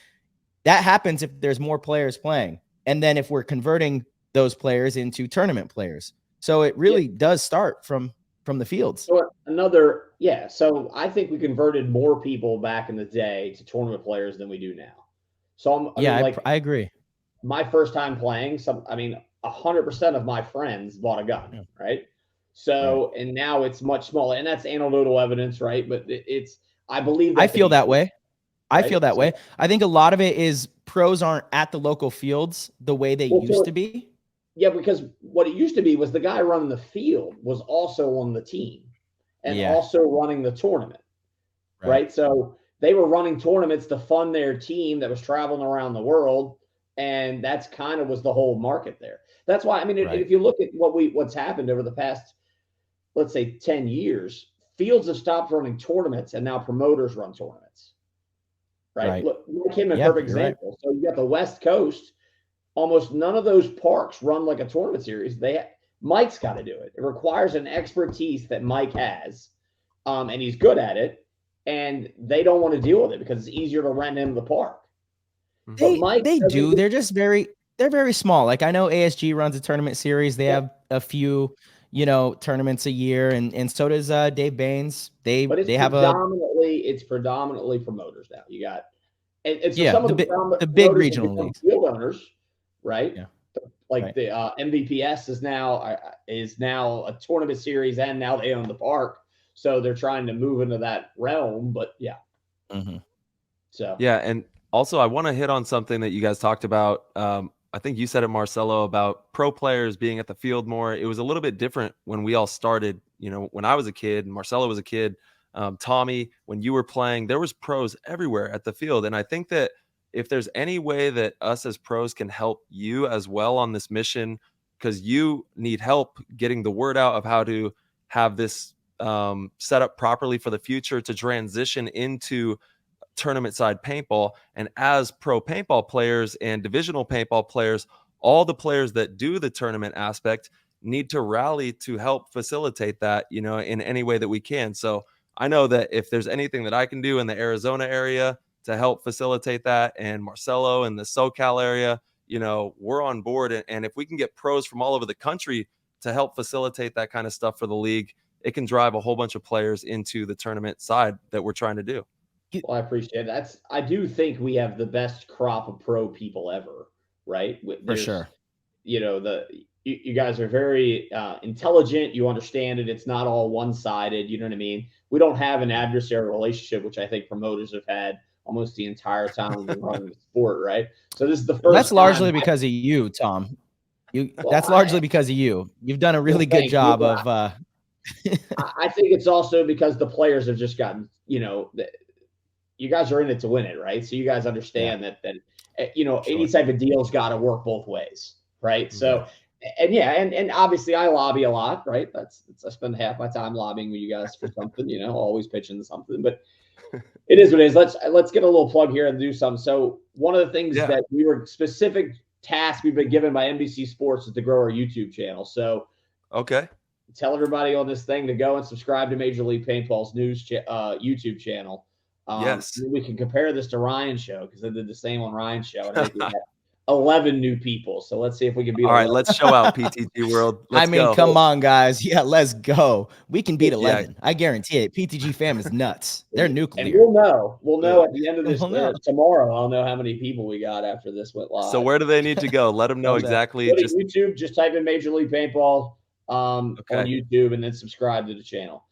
That happens if there's more players playing. And then if we're converting those players into tournament players. So it really does start from the fields. So so I think we converted more people back in the day to tournament players than we do now. So I agree. My first time playing, 100% of my friends bought a gun, right? So, and now it's much smaller, and that's anecdotal evidence, right? But I believe that I feel that way. Right? I feel that way. I think a lot of it is pros aren't at the local fields the way they used to be. Yeah, because what it used to be was the guy running the field was also on the team and also running the tournament, right? So they were running tournaments to fund their team that was traveling around the world. And that's kind of was the whole market there. That's why, if you look at what's happened over the past, let's say 10 years, fields have stopped running tournaments and now promoters run tournaments. Right. Look, Mike him a perfect example. Right. So you got the West Coast, almost none of those parks run like a tournament series. Mike's got to do it. It requires an expertise that Mike has, and he's good at it. And they don't want to deal with it because it's easier to rent him the park. They do. They're very small. Like I know ASG runs a tournament series. They have a few, tournaments a year, and so does Dave Baines. It's predominantly promoters now. You got and so some of the big regional leagues, field owners, right? Yeah. Like the MVPS is now a tournament series, and now they own the park, so they're trying to move into that realm. But yeah, so yeah, and also I want to hit on something that you guys talked about. I think you said it, Marcelo, about pro players being at the field more. It was a little bit different when we all started. When I was a kid, and Marcelo was a kid. Tommy, when you were playing, there was pros everywhere at the field. And I think that if there's any way that us as pros can help you as well on this mission, because you need help getting the word out of how to have this set up properly for the future to transition into tournament side paintball. And as pro paintball players and divisional paintball players, all the players that do the tournament aspect need to rally to help facilitate that, in any way that we can. So I know that if there's anything that I can do in the Arizona area to help facilitate that, and Marcelo in the SoCal area, we're on board. And if we can get pros from all over the country to help facilitate that kind of stuff for the league, it can drive a whole bunch of players into the tournament side that we're trying to do. Well, I appreciate it. I do think we have the best crop of pro people ever, right? For sure. You guys are very intelligent. You understand it. It's not all one-sided. You know what I mean? We don't have an adversarial relationship, which I think promoters have had almost the entire time we've been running the sport, right? So this is the first. That's largely because of you, Tom. That's largely because of you. You've done a really good job of. I think it's also because the players have just gotten, you guys are in it to win it, right? So you guys understand that any type of deal's got to work both ways, right? Mm-hmm. So. And obviously I lobby a lot, right? I spend half my time lobbying with you guys for something, always pitching something, but it is what it is. Let's get a little plug here and do something. So one of the things that we were specific task we've been given by NBC Sports is to grow our YouTube channel. So, tell everybody on this thing to go and subscribe to Major League Paintball's news YouTube channel. Yes. We can compare this to Ryan's show because I did the same on Ryan's show. And I think we had 11 new people. So let's see if we can beat. All right, let's show out PTG World. Come on, guys. Yeah, let's go. We can beat 11. I guarantee it. PTG fam is nuts. They're nuclear. And we'll know at the end of this tomorrow. I'll know how many people we got after this went live. So where do they need to go? Let them know exactly. Go to YouTube. Just type in Major League Paintball on YouTube and then subscribe to the channel.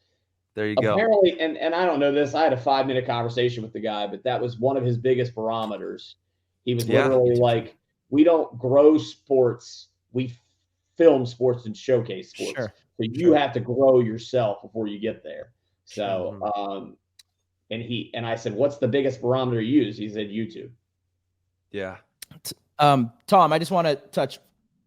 There you go. Apparently, and I don't know this. I had a 5-minute conversation with the guy, but that was one of his biggest barometers. He was literally like, we don't grow sports, we film sports and showcase sports. Sure. So you have to grow yourself before you get there. So, and I said, what's the biggest barometer you use? He said, YouTube. Yeah. Tom, I just want to touch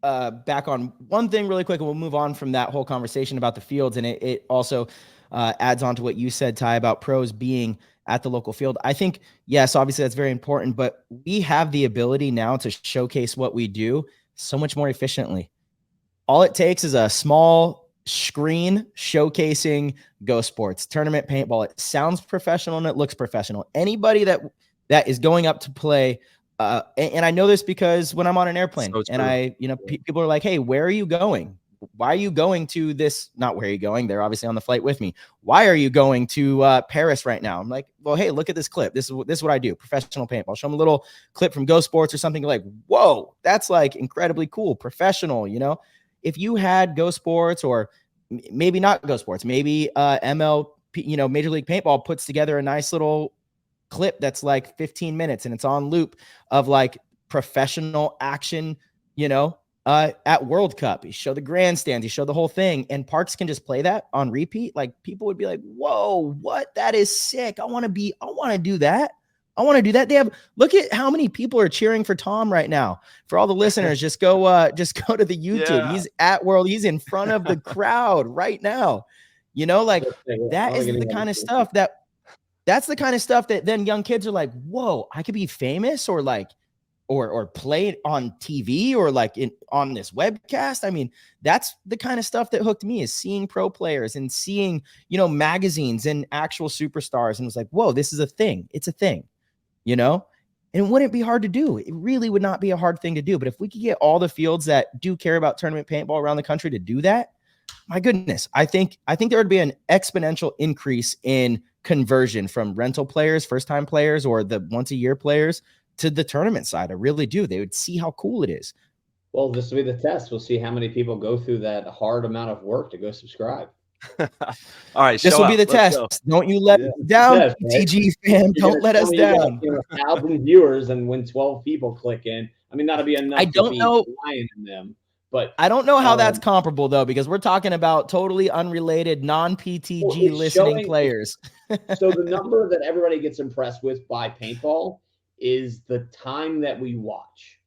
back on one thing really quick, and we'll move on from that whole conversation about the fields. And it also adds on to what you said, Ty, about pros being at the local field. I think, yes, obviously that's very important, but we have the ability now to showcase what we do so much more efficiently. All it takes is a small screen showcasing Go Sports Tournament Paintball. It sounds professional and it looks professional. Anybody that is going up to play, and I know this because when I'm on an airplane and people are like, hey, where are you going? Why are you going to this? Not where are you going? They're obviously on the flight with me. Why are you going to Paris right now? I'm like, well, hey, look at this clip. This is what I do. Professional paintball. Show them a little clip from Go Sports or something. Like, whoa, that's like incredibly cool. Professional, If you had Go Sports, or maybe not Go Sports, maybe ML, Major League Paintball puts together a nice little clip that's like 15 minutes and it's on loop of like professional action, at World Cup. You show the grandstands, you show the whole thing, and parks can just play that on repeat. Like, people would be like, whoa, what? That is sick. I want to do that. I want to do that. Look at how many people are cheering for Tom right now. For all the listeners, just go to the YouTube. Yeah. He's at World. He's in front of the crowd right now. You know, like I that don't is think the anyone kind of knows. stuff that's the kind of stuff that then young kids are like, whoa, I could be famous or like, or play it on TV or like on this webcast. I mean, that's the kind of stuff that hooked me, is seeing pro players and seeing, you know, magazines and actual superstars. And it was like, whoa, this is a thing. It's a thing, you know, and it wouldn't be hard to do. It really would not be a hard thing to do. But if we could get all the fields that do care about tournament paintball around the country to do that, my goodness, I think there would be an exponential increase in conversion from rental players, first-time players, or the once-a-year players to the tournament side. I really do. They would see how cool it is. Well, this will be the test. We'll see how many people go through that hard amount of work to go subscribe. All right, This will be the test. Don't you let us down, Test, right? TG fam. Don't let us down. You got, 1,000 viewers, and when 12 people click in, I mean, that'll be enough. I don't know. Lying in them, but I don't know how that's comparable though, because we're talking about totally unrelated, non-PTG listening players. So the number that everybody gets impressed with by paintball is the time that we watch.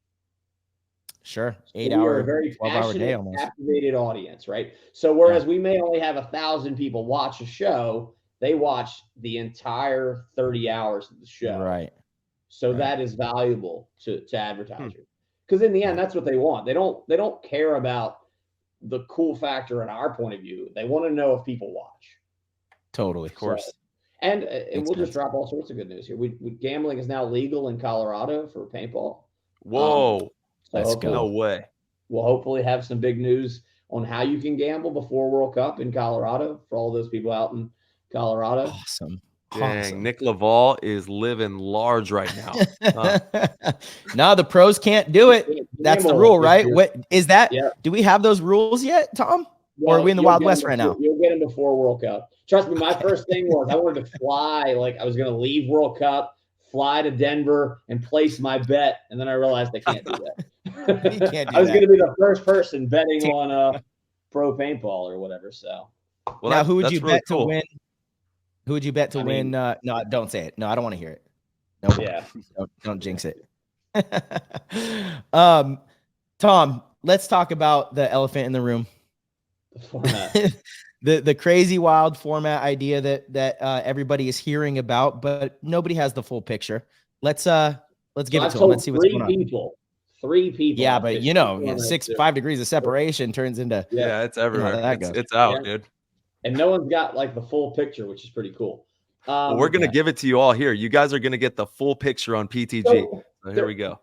Sure. So 8-hour, very 12-hour day almost. captivated audience, right? So whereas we may only have 1,000 people watch a show, they watch the entire 30 hours of the show. Right. So that is valuable to advertisers. Because in the end, that's what they want. They don't care about the cool factor in our point of view. They want to know if people watch. Totally. Of course. So, and we'll just drop all sorts of good news here. Gambling is now legal in Colorado for paintball. Whoa. Let's go. No way. We'll hopefully have some big news on how you can gamble before World Cup in Colorado for all those people out in Colorado. Awesome. Dang, Nick Laval is living large right now. No, the pros can't do it. That's the rule, right? What is that? Yeah. Do we have those rules yet, Tom? Or are we in the Wild West right now? You'll get them before World Cup. Trust me, my first thing was I wanted to fly. Like I was going to leave World Cup, fly to Denver, and place my bet. And then I realized I can't do that. You can't do I was that. going to be the first person betting on pro paintball or whatever. So Well, now, who would that's you really bet cool. to win? Who would you bet to win? No, don't say it. No, I don't want to hear it. No, yeah. Don't jinx it. Tom, let's talk about the elephant in the room. The format. the crazy wild format idea that everybody is hearing about, but nobody has the full picture. Let's give it to them. Let's see what's going on. 3 people. Yeah, but 5 degrees of separation turns into it's everywhere. that it's out, dude. And no one's got like the full picture, which is pretty cool. Well, we're gonna give it to you all here. You guys are gonna get the full picture on PTG. So here we go.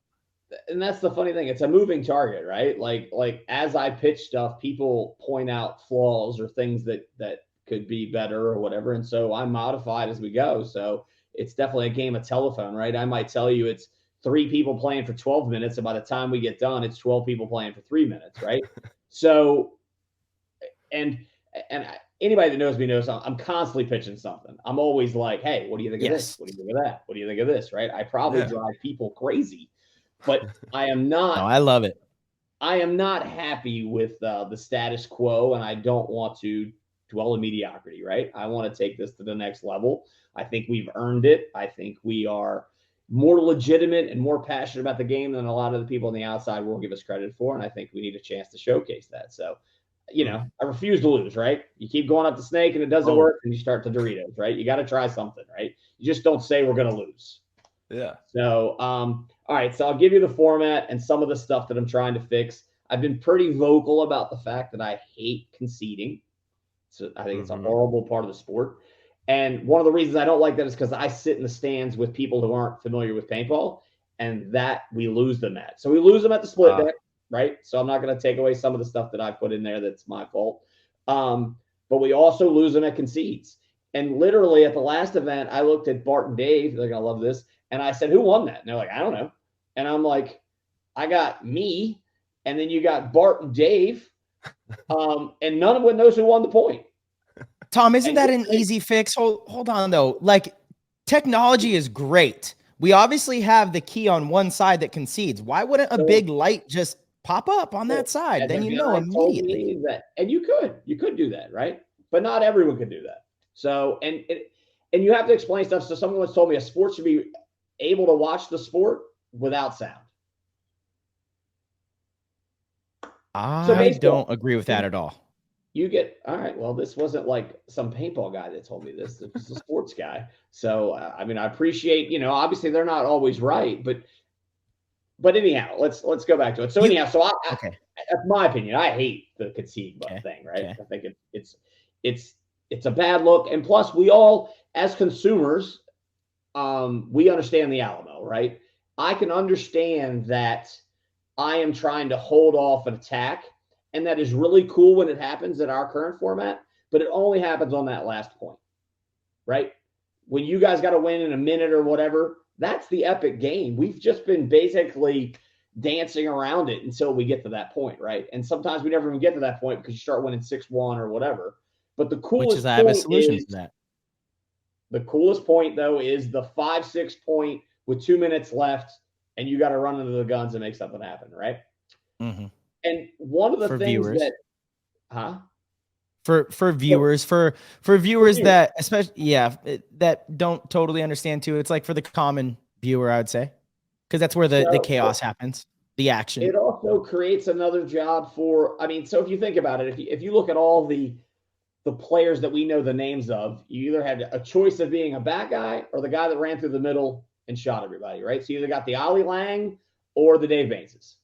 And that's the funny thing. It's a moving target, right? Like as I pitch stuff, people point out flaws or things that could be better or whatever. And so I modify it as we go. So it's definitely a game of telephone, right? I might tell you it's 3 people playing for 12 minutes. And by the time we get done, it's 12 people playing for 3 minutes, right? So, and anybody that knows me knows I'm constantly pitching something. I'm always like, hey, what do you think of this? What do you think of that? What do you think of this? Right? I probably drive people crazy, but I am not. No, I love it. I am not happy with the status quo, and I don't want to dwell in mediocrity, right? I want to take this to the next level. I think we've earned it. I think we are more legitimate and more passionate about the game than a lot of the people on the outside will give us credit for, and I think we need a chance to showcase that. So, I refuse to lose, right? You keep going up the snake and it doesn't work, and you start to Doritos, right? You got to try something, right? You just don't say we're going to lose. Yeah. So, all right. So I'll give you the format and some of the stuff that I'm trying to fix. I've been pretty vocal about the fact that I hate conceding. So I think it's a horrible part of the sport. And one of the reasons I don't like that is because I sit in the stands with people who aren't familiar with paintball, and that we lose them at. So we lose them at the split deck. Right. So I'm not going to take away some of the stuff that I put in there. That's my fault. But we also lose them at concedes. And literally at the last event, I looked at Bart and Dave. They're going to love this. And I said, who won that? And they're like, I don't know. And I'm like, I got me. And then you got Bart and Dave. And none of them knows who won the point. Tom, isn't that an easy fix? Hold on, though. Like, technology is great. We obviously have the key on one side that concedes. Why wouldn't a big light just pop up on that side? Then you know immediately. And you could do that, right? But not everyone could do that. So, and you have to explain stuff. So someone once told me a sport should be able to watch the sport without sound. I don't agree with that at all. you get, all right, well, this wasn't like some paintball guy that told me this. It was a sports guy. So, I mean, I appreciate, obviously they're not always right, but anyhow, let's go back to it. So anyhow, Okay. that's my opinion. I hate the concede thing, right? Okay. I think it's a bad look. And plus, we all, as consumers, we understand the Alamo, right? I can understand that I am trying to hold off an attack, and that is really cool when it happens in our current format, but it only happens on that last point, right? When you guys got to win in a minute or whatever, that's the epic game. We've just been basically dancing around it until we get to that point, right? And sometimes we never even get to that point because you start winning 6-1 or whatever. But the coolest I have a point solution is for that. the coolest point, though, is the 5-6 point with 2 minutes left, and you got to run into the guns and make something happen, right? Mm-hmm. And one of the For things viewers. For viewers, for viewers that especially that don't totally understand too. It's like for the common viewer, I would say, because that's where the chaos happens, the action. It also creates another job for. I mean, so if you think about it, if you look at all the players that we know the names of, you either had a choice of being a bad guy or the guy that ran through the middle and shot everybody, right? So you either got the Ollie Lang or the Dave Bainses,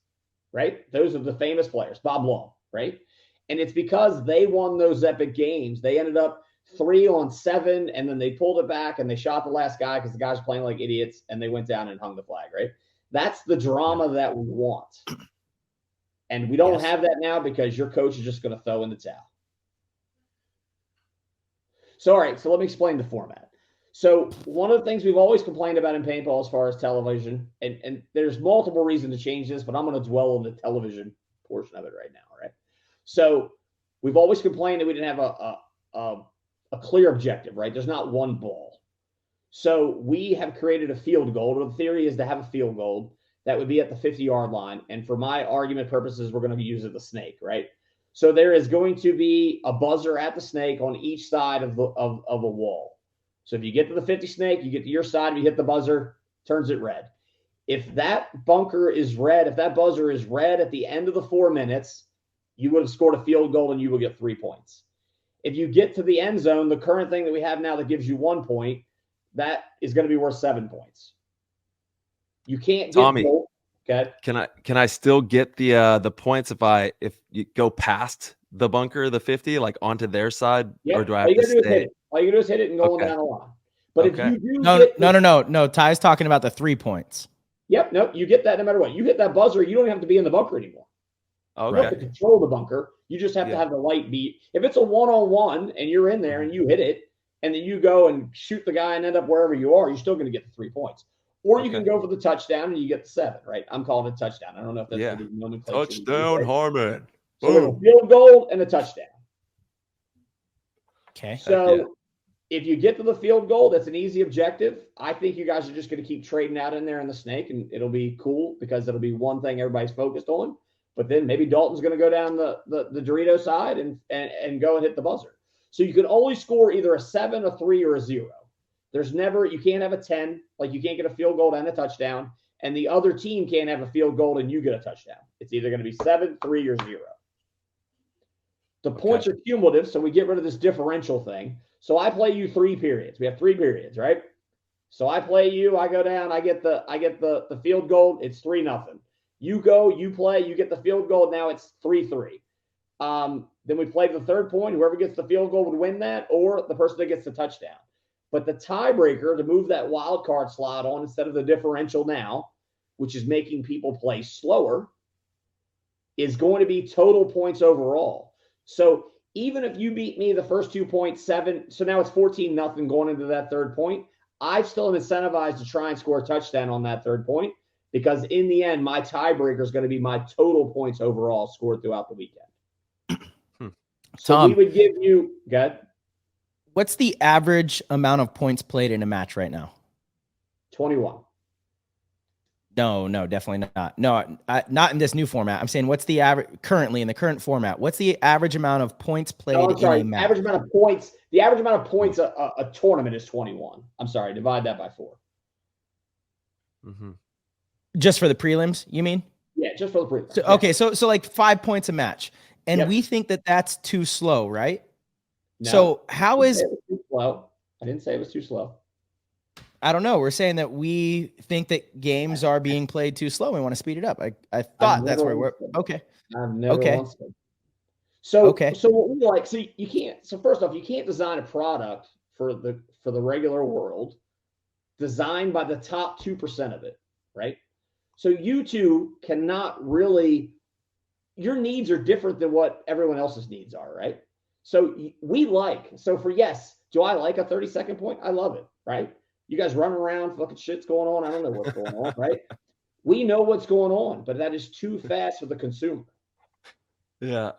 right? Those are the famous players, Bob Long, right? And it's because they won those epic games. They ended up 3-on-7, and then they pulled it back and they shot the last guy because the guys were playing like idiots, and they went down and hung the flag, right? That's the drama that we want. And we don't have that now because your coach is just going to throw in the towel. So, all right, so let me explain the format. So one of the things we've always complained about in paintball as far as television, and there's multiple reasons to change this, but I'm going to dwell on the television portion of it right now, right? So we've always complained that we didn't have a clear objective, right? There's not one ball. So we have created a field goal. The theory is to have a field goal that would be at the 50-yard line. And for my argument purposes, we're going to use the snake, right? So there is going to be a buzzer at the snake on each side of a wall. So if you get to the 50 snake, you get to your side, if you hit the buzzer, turns it red. If that bunker is red, if that buzzer is red at the end of the 4 minutes, you would have scored a field goal and you will get 3 points. If you get to the end zone, the current thing that we have now that gives you 1 point, that is going to be worth 7 points. You can't get Tommy, both. Okay. Can I still get the points if you go past the bunker, the 50, like onto their side, or do I have to stay? All you do is hit it and go on down the line. But if you do no, Ty's talking about the 3 points. Yep, no, you get that no matter what. You hit that buzzer, you don't have to be in the bunker anymore. Okay. You have to control the bunker. You just have to have the light beat. If it's a 1-on-1 and you're in there and you hit it, and then you go and shoot the guy and end up wherever you are, you're still going to get the 3 points. Or you can go for the touchdown and you get the 7, right? I'm calling it touchdown. I don't know if that's the nomenclature. Touchdown, Harmon. So a field goal and a touchdown. Okay. So if you get to the field goal, that's an easy objective. I think you guys are just going to keep trading out in there in the snake, and it'll be cool because it'll be one thing everybody's focused on. But then maybe Dalton's going to go down the Dorito side and go and hit the buzzer. So you can only score either a 7, a 3, or a 0. You can't have a 10, like you can't get a field goal and a touchdown, and the other team can't have a field goal and you get a touchdown. It's either going to be 7, 3, or 0. The points are cumulative, so we get rid of this differential thing. So I play you 3 periods. We have 3 periods, right? So I play you, I go down, I get the field goal, it's 3-0. You go, you play, you get the field goal, now it's 3-3. Then we play the third point. Whoever gets the field goal would win that, or the person that gets the touchdown. But the tiebreaker to move that wild card slot on instead of the differential now, which is making people play slower, is going to be total points overall. So even if you beat me the first 2 points, 7, so now it's 14-0 going into that third point, I still am incentivized to try and score a touchdown on that third point because in the end, my tiebreaker is going to be my total points overall scored throughout the weekend. So Tom, we would give you – good. What's the average amount of points played in a match right now? 21. No, definitely not. No, not in this new format. I'm saying what's the average currently in the current format? What's the average amount of points played in a match? Average amount of points. The average amount of points a tournament is 21. I'm sorry, divide that by 4. Mm-hmm. Just for the prelims, you mean? Yeah, just for the prelims. So, okay, so like 5 points a match. And Yep. we think that that's too slow, right? No, So how I is, didn't say it was too slow. I didn't say it was too slow. I don't know. We're saying that we think that games are being played too slow. We want to speed it up. I thought that's where we're okay. I've never Okay. once said. So Okay. so what we like, so you can't, so first off, you can't design a product for the regular world designed by the top 2% of it, right? So you two cannot really, your needs are different than what everyone else's needs are, right? So we like, so for yes, do I like a 30-second point? I love it, right? You guys running around, fucking shit's going on. I don't know what's going on, right? We know what's going on, but that is too fast for the consumer. Yeah.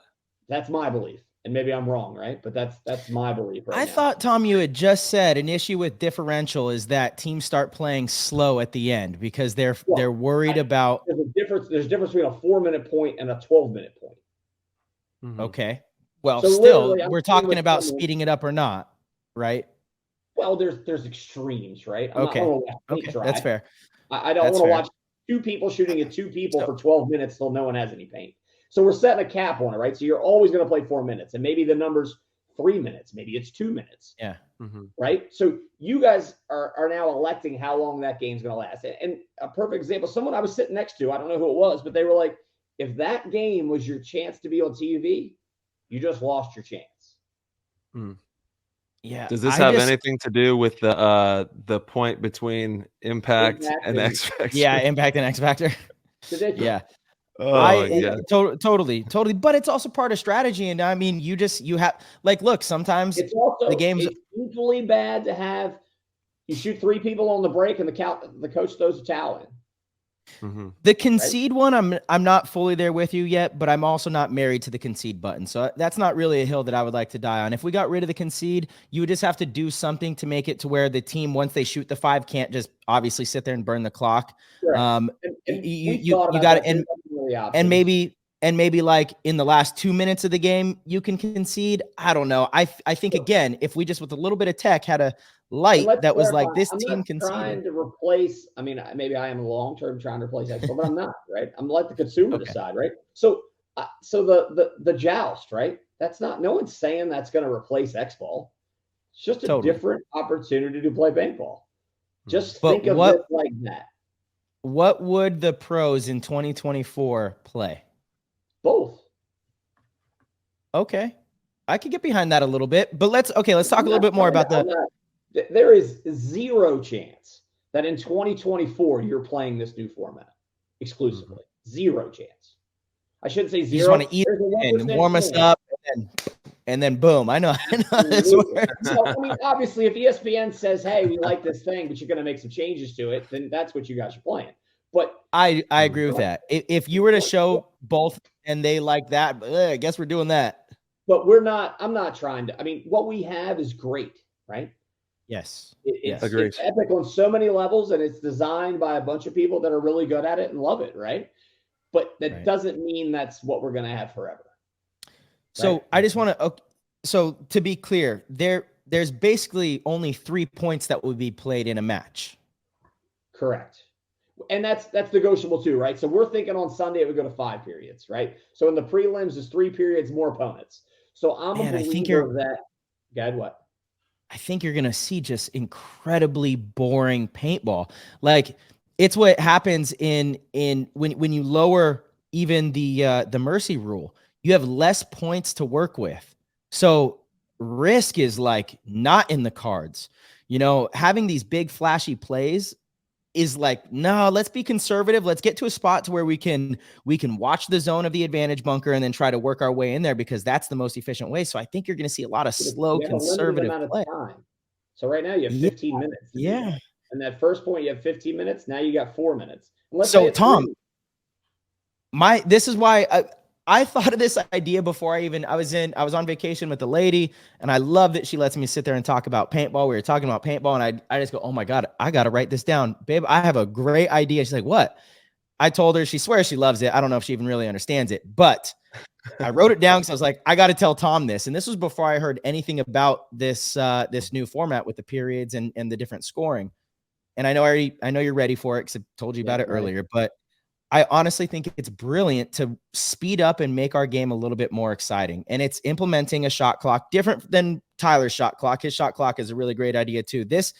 That's my belief. And maybe I'm wrong, right? But that's my belief right now. I thought, Tom, you had just said an issue with differential is that teams start playing slow at the end because they're worried about. There's a difference. There's a difference between a 4-minute point and a 12-minute point. Mm-hmm. Okay. Well, So still, literally, I'm we're saying talking with about someone- speeding it up or not, right? Well, there's extremes, right? I'm Okay. not gonna watch paint Okay, dry. that's fair. I don't That's want to fair. watch two people shooting at two people So- for 12 minutes till no one has any paint. So we're setting a cap on it, right? So you're always going to play 4 minutes, and maybe the number's 3 minutes, maybe it's 2 minutes. Yeah. Mm-hmm. Right? So you guys are now electing how long that game's going to last. And a perfect example, someone I was sitting next to, I don't know who it was, but they were like, if that game was your chance to be on TV, you just lost your chance. Yeah. Does this have anything to do with the point between impact and X Factor? Yeah, impact and X Factor. Yeah. Yeah. Totally. But it's also part of strategy. And I mean, you have, like, look, sometimes It's also the game's it's equally bad to have you shoot 3 people on the break and the coach throws a towel in. Mm-hmm. The concede one, I'm not fully there with you yet, but I'm also not married to the concede button. So that's not really a hill that I would like to die on. If we got rid of the concede, you would just have to do something to make it to where the team, once they shoot the 5, can't just obviously sit there and burn the clock. And You got to, and maybe like in the last 2 minutes of the game, you can concede. I don't know. I think again, if we just with a little bit of tech had a light that was like this team conceded. Trying to replace. I mean, maybe I am long term trying to replace Expo, but I'm not. Right? I'm let the consumer decide. Right? So the joust. Right? That's not. No one's saying that's going to replace Expo. It's just a different opportunity to play paintball. Just think of it like that. What would the pros in 2024 play? Both. Okay. I could get behind that a little bit, but let's talk a little bit more about there is zero chance that in 2024 you're playing this new format exclusively. Zero chance. I shouldn't say zero. You just want to eat and warm us up and then boom. I know this works. So, I mean, obviously, if ESPN says, "Hey, we like this thing, but you're going to make some changes to it," then that's what you guys are playing. But I agree with that. If you were to show both and they like that, I guess we're doing that. But we're not. I'm not trying to. I mean, what we have is great, right? Yes. It's epic on so many levels, and it's designed by a bunch of people that are really good at it and love it, right? But that doesn't mean that's what we're going to have forever. So right? I just want to. So to be clear, there's basically only 3 points that would be played in a match. Correct. And that's negotiable too, right? So we're thinking on Sunday it would go to 5 periods, right? So in the prelims, there's 3 periods, more opponents. So I'm a believer that. God, what? I think you're gonna see just incredibly boring paintball. Like it's what happens in when you lower even the mercy rule. You have less points to work with. So risk is like not in the cards. You know, having these big flashy plays is like, no, let's be conservative. Let's get to a spot to where we can watch the zone of the advantage bunker and then try to work our way in there because that's the most efficient way. So I think you're going to see a lot of slow, conservative play. So right now you have 15 minutes. Yeah. And that first point, you have 15 minutes. Now you got 4 minutes. So Tom, this is why I thought of this idea before I was on vacation with a lady and I love that she lets me sit there and talk about paintball. We were talking about paintball and I just go, oh my God, I got to write this down. Babe, I have a great idea. She's like, what? I told her, she swears she loves it. I don't know if she even really understands it, but I wrote it down because I was like, I got to tell Tom this. And this was before I heard anything about this new format with the periods and the different scoring. And I know you're ready for it because I told you about it earlier, but I honestly think it's brilliant to speed up and make our game a little bit more exciting. And it's implementing a shot clock different than Tyler's shot clock. His shot clock is a really great idea too. This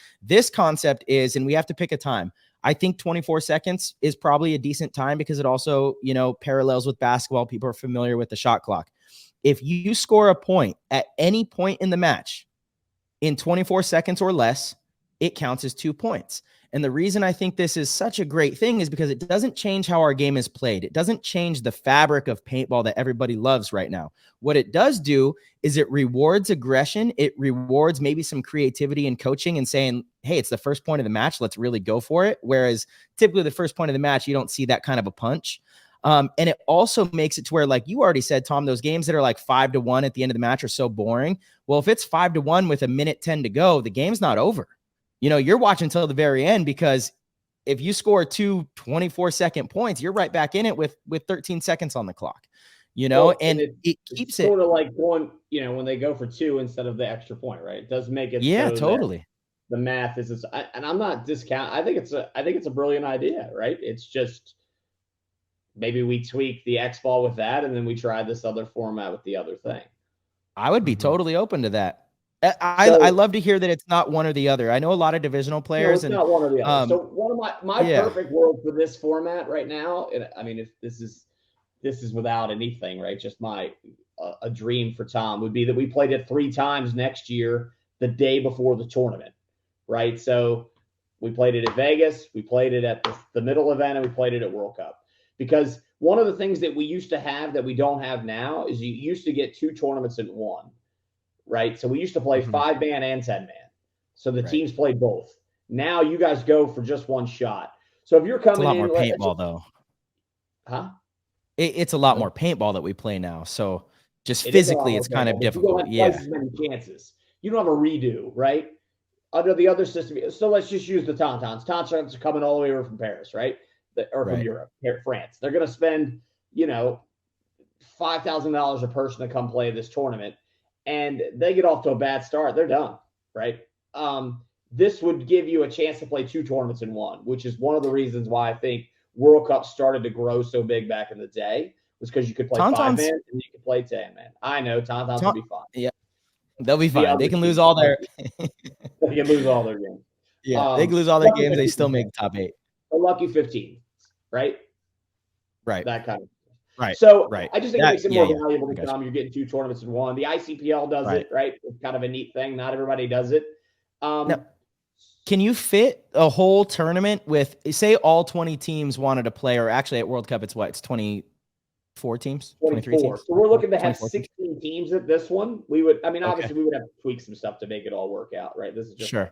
concept is, and we have to pick a time. I think 24 seconds is probably a decent time because it also, parallels with basketball. People are familiar with the shot clock. If you score a point at any point in the match in 24 seconds or less, it counts as 2 points. And the reason I think this is such a great thing is because it doesn't change how our game is played. It doesn't change the fabric of paintball that everybody loves right now. What it does do is it rewards aggression. It rewards maybe some creativity and coaching and saying, hey, it's the first point of the match. Let's really go for it. Whereas typically the first point of the match, you don't see that kind of a punch. And it also makes it to where, like you already said, Tom, those games that are like 5-1 at the end of the match are so boring. Well, if it's 5-1 with a minute 10 to go, the game's not over. You're watching until the very end, because if you score 2 24-second points, you're right back in it with 13 seconds on the clock, and it keeps it sort of like going, when they go for 2 instead of the extra point, right? It does make it. Yeah, so totally. The math is, and I'm not discounting. I think it's a brilliant idea, right? It's just maybe we tweak the X ball with that, and then we try this other format with the other thing. I would be totally open to that. I love to hear that it's not one or the other. I know a lot of divisional players. No, it's not one or the other. So one of my perfect world for this format right now, and I mean, if this is without anything, right? Just a dream for Tom would be that we played it 3 times next year, the day before the tournament, right? So we played it at Vegas, we played it at the middle event, and we played it at World Cup. Because one of the things that we used to have that we don't have now is you used to get 2 tournaments in one. Right. So we used to play 5-man and 10-man. So the teams played both. Now you guys go for just one shot. So if you're coming in. It's a lot more paintball, though. Huh? It's a lot more paintball that we play now. So just physically, it's kind of difficult. You don't have twice as many chances. You don't have a redo, right? Under the other system. So let's just use the Tauntauns. Tauntauns are coming all the way over from Paris, right? Or from Europe, France. They're going to spend, $5,000 a person to come play this tournament. And they get off to a bad start, they're done, right? This would give you a chance to play 2 tournaments in one, which is one of the reasons why I think World Cup started to grow so big back in the day, was because you could play 5-man and you could play 10-man. I know Tauntauns will be fine. Yeah, they'll be fine. They can lose all their. They can lose all their games. Yeah, they can lose all their games. They still make the top 8. A lucky 15, right? Right. That kind of. Right. So right. I just think it makes it more valuable to come. You're getting 2 tournaments in one. The ICPL does it, right? It's kind of a neat thing. Not everybody does it. Now, can you fit a whole tournament with, say, all 20 teams wanted to play, or actually at World Cup, it's 24 teams? 23 teams? So we're looking to have 16 teams at this one. We would, obviously we would have to tweak some stuff to make it all work out, right? This is just a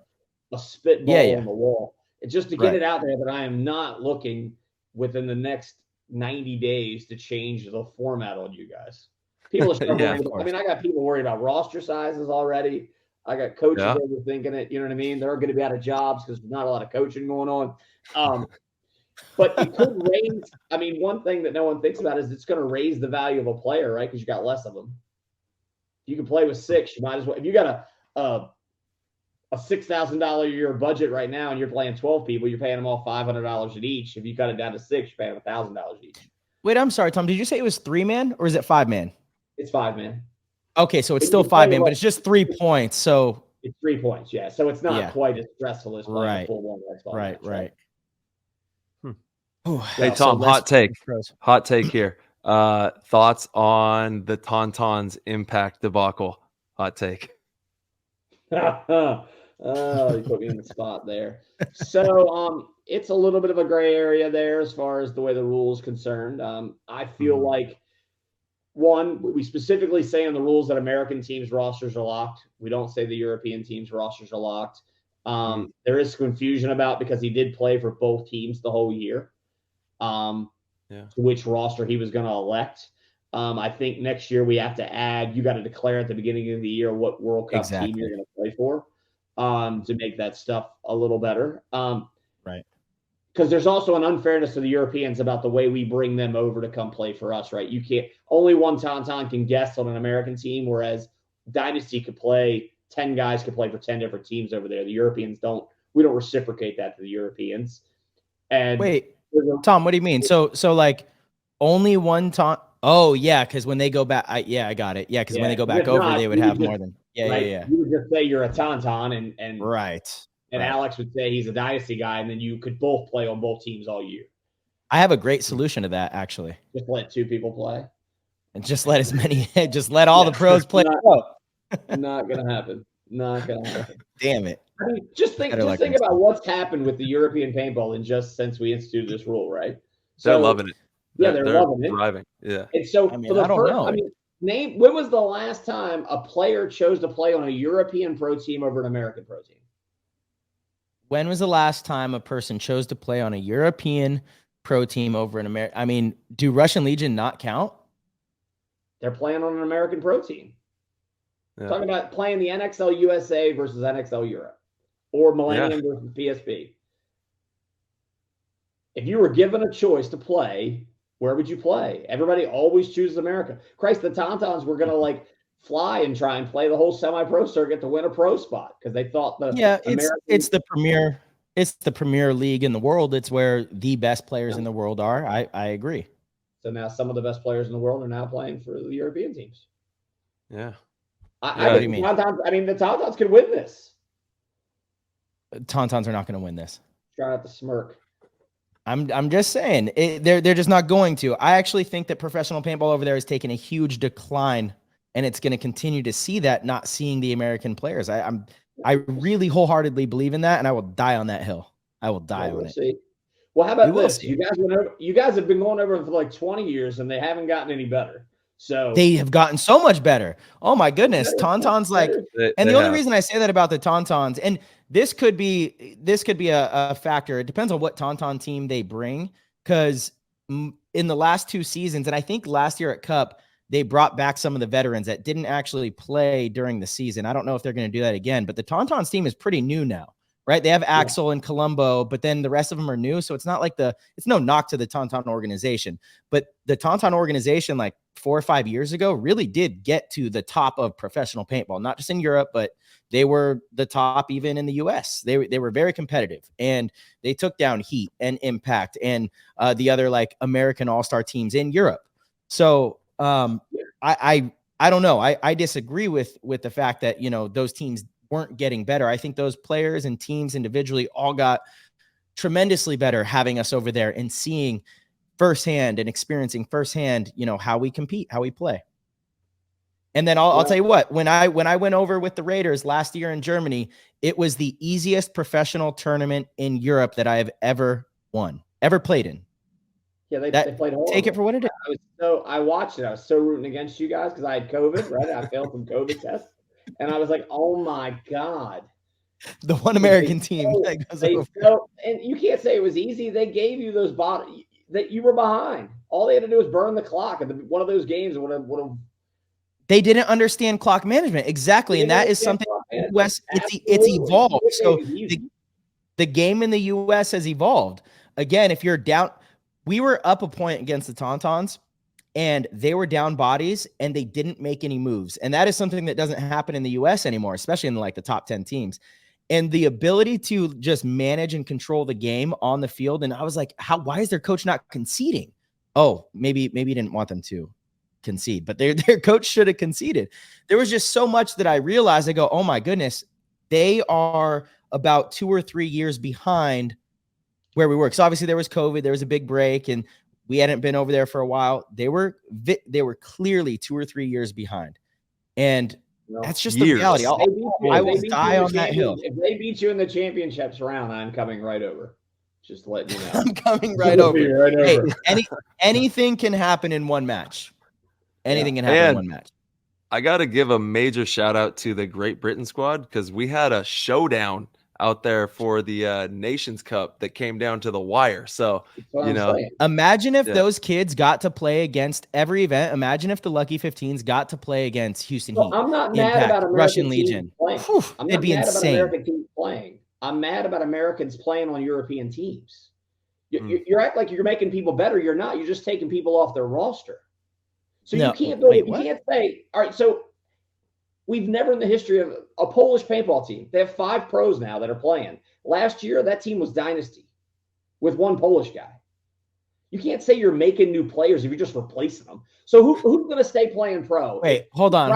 spitball on the wall. It's just to get it out there that I am not looking within the next 90 days to change the format on you guys. People are struggling. I got people worried about roster sizes already. I got coaches overthinking it. You know what I mean? They're going to be out of jobs because there's not a lot of coaching going on. But it could raise. One thing that no one thinks about is it's going to raise the value of a player, right? Because you got less of them. You can play with 6. You might as well. If you got a $6,000 a year budget right now, and you're playing 12 people, you're paying them all $500 at each. If you cut it down to 6, you're paying them $1,000 each. Wait, I'm sorry, Tom. Did you say it was 3-man or is it 5-man? It's 5-man. Okay, so it's still 5-man, but it's just 3 points. So it's 3 points, yeah. So it's not quite as stressful as playing a full one. Right. Hey, Tom, hot take here. Thoughts on the Tauntauns impact debacle? Hot take. Oh, you put me in the spot there. So it's a little bit of a gray area there as far as the way the rule is concerned. I feel like, one, we specifically say in the rules that American teams' rosters are locked. We don't say the European teams' rosters are locked. There is confusion about, because he did play for both teams the whole year, to which roster he was going to elect. I think next year we have to add, you got to declare at the beginning of the year what World Cup team you're going to play for, to make that stuff a little better. Right. Because there's also an unfairness to the Europeans about the way we bring them over to come play for us, right? You can't, only one Tauntaun can guest on an American team, whereas Dynasty could play, 10 guys could play for 10 different teams over there. The Europeans don't, we don't reciprocate that to the Europeans. And wait, Tom, what do you mean? So like only one time? Oh yeah, because when they go back, I got it. Yeah, because when they go back over, they would have more than. Yeah. You would just say you're a tauntaun, and Right. Alex would say he's a dynasty guy, and then you could both play on both teams all year. I have a great solution to that, actually. Just let two people play. And just let just let all the pros play. Not gonna happen. Not gonna happen. Damn it. I mean, just think about what's happened with the European paintball in just since we instituted this rule, right? So, they're loving it. Yeah, they're loving it. Thriving. Yeah. And so I don't know. When was the last time a player chose to play on a European pro team over an American pro team? When was the last time a person chose to play on a European pro team over an American? I mean, do Russian Legion not count? They're playing on an American pro team. Yeah. Talking about playing the NXL USA versus NXL Europe or Millennium versus PSP. If you were given a choice to play, where would you play? Everybody always chooses America. Christ, the Tauntauns were going to fly and try and play the whole semi-pro circuit to win a pro spot because they thought it's the premier league in the world. It's where the best players in the world are. I agree. So now some of the best players in the world are now playing for the European teams. Yeah. What do you mean? The Tauntauns could win this. Tauntauns are not going to win this. Try not to smirk. I'm just saying they're just not going to. I actually think that professional paintball over there has taken a huge decline, and it's going to continue to see that, not seeing the American players. I really wholeheartedly believe in that, and I will die on that hill. I will die on it. See. Well, how about this? You guys have been going over for like 20 years, and they haven't gotten any better. So they have gotten so much better. Oh my goodness, Tauntauns and the only reason I say that about the Tauntauns, and this could be a factor. It depends on what Tauntaun team they bring, because in the last 2 seasons, and I think last year at Cup, they brought back some of the veterans that didn't actually play during the season. I don't know if they're going to do that again, but the Tauntauns team is pretty new now, right? They have Axel and Colombo, but then the rest of them are new. So it's not like it's no knock to the Tauntaun organization, but the Tauntaun organization, like 4 or 5 years ago, really did get to the top of professional paintball, not just in Europe, but they were the top even in the US. They were very competitive, and they took down Heat and Impact and the other American all-star teams in Europe. So I don't know. I disagree with the fact that, those teams weren't getting better. I think those players and teams individually all got tremendously better having us over there and seeing firsthand and experiencing firsthand, how we compete, how we play. And then I'll tell you what, when I went over with the Raiders last year in Germany, it was the easiest professional tournament in Europe that I have ever played in. Yeah, they played horrible. Take it for what it is. I watched it. I was so rooting against you guys because I had COVID, right? I failed some COVID tests. And I was like, oh my God. The one American team. And you can't say it was easy. They gave you those that you were behind. All they had to do was burn the clock. And one of those games would have. They didn't understand clock management. Exactly. And that is something in the US, it's evolved. So the game in the US has evolved. Again, if you're down, we were up a point against the Tauntauns, and they were down bodies and they didn't make any moves. And that is something that doesn't happen in the US anymore, especially in the top 10 teams. And the ability to just manage and control the game on the field. And I was like, why is their coach not conceding? Oh, maybe he didn't want them to concede, but their coach should have conceded. There was just so much that I realized. I go, oh my goodness, they are about 2 or 3 years behind where we were. Because obviously there was COVID, there was a big break, and we hadn't been over there for a while. They were clearly 2 or 3 years behind. And that's just the reality. I will die on that hill. If they beat you in the championships round, I'm coming right over. Just let you know. I'm coming right over. Hey, anything can happen in one match. Anything can happen in one match. I got to give a major shout out to the Great Britain squad, because we had a showdown out there for the Nations Cup that came down to the wire. So, imagine if those kids got to play against every event. Imagine if the Lucky 15s got to play against Houston Heat. I'm not mad about Russian Legion. It'd be insane. American teams playing. I'm mad about Americans playing on European teams. You act like you're making people better. You're not. You're just taking people off their roster. So you can't say, all right, so we've never in the history of a Polish paintball team. They have 5 pros now that are playing. Last year, that team was dynasty with one Polish guy. You can't say you're making new players if you're just replacing them. So who's going to stay playing pro? Wait, hold on.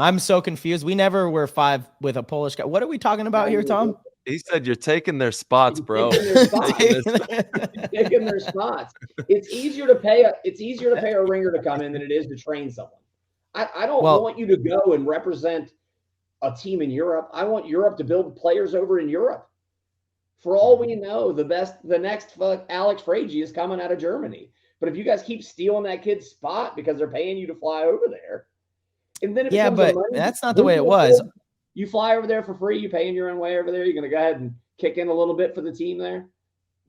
I'm so confused. We never were 5 with a Polish guy. What are we talking about here, Tom? He said you're taking their spots, bro. Taking their spots. It's easier to pay a ringer to come in than it is to train someone. I don't want you to go and represent a team in Europe. I want Europe to build players over in Europe. For all we know, the next Alex Fragi is coming out of Germany. But if you guys keep stealing that kid's spot because they're paying you to fly over there, and then that's not the way it was. You fly over there for free. You paying your own way over there. You're going to go ahead and kick in a little bit for the team there.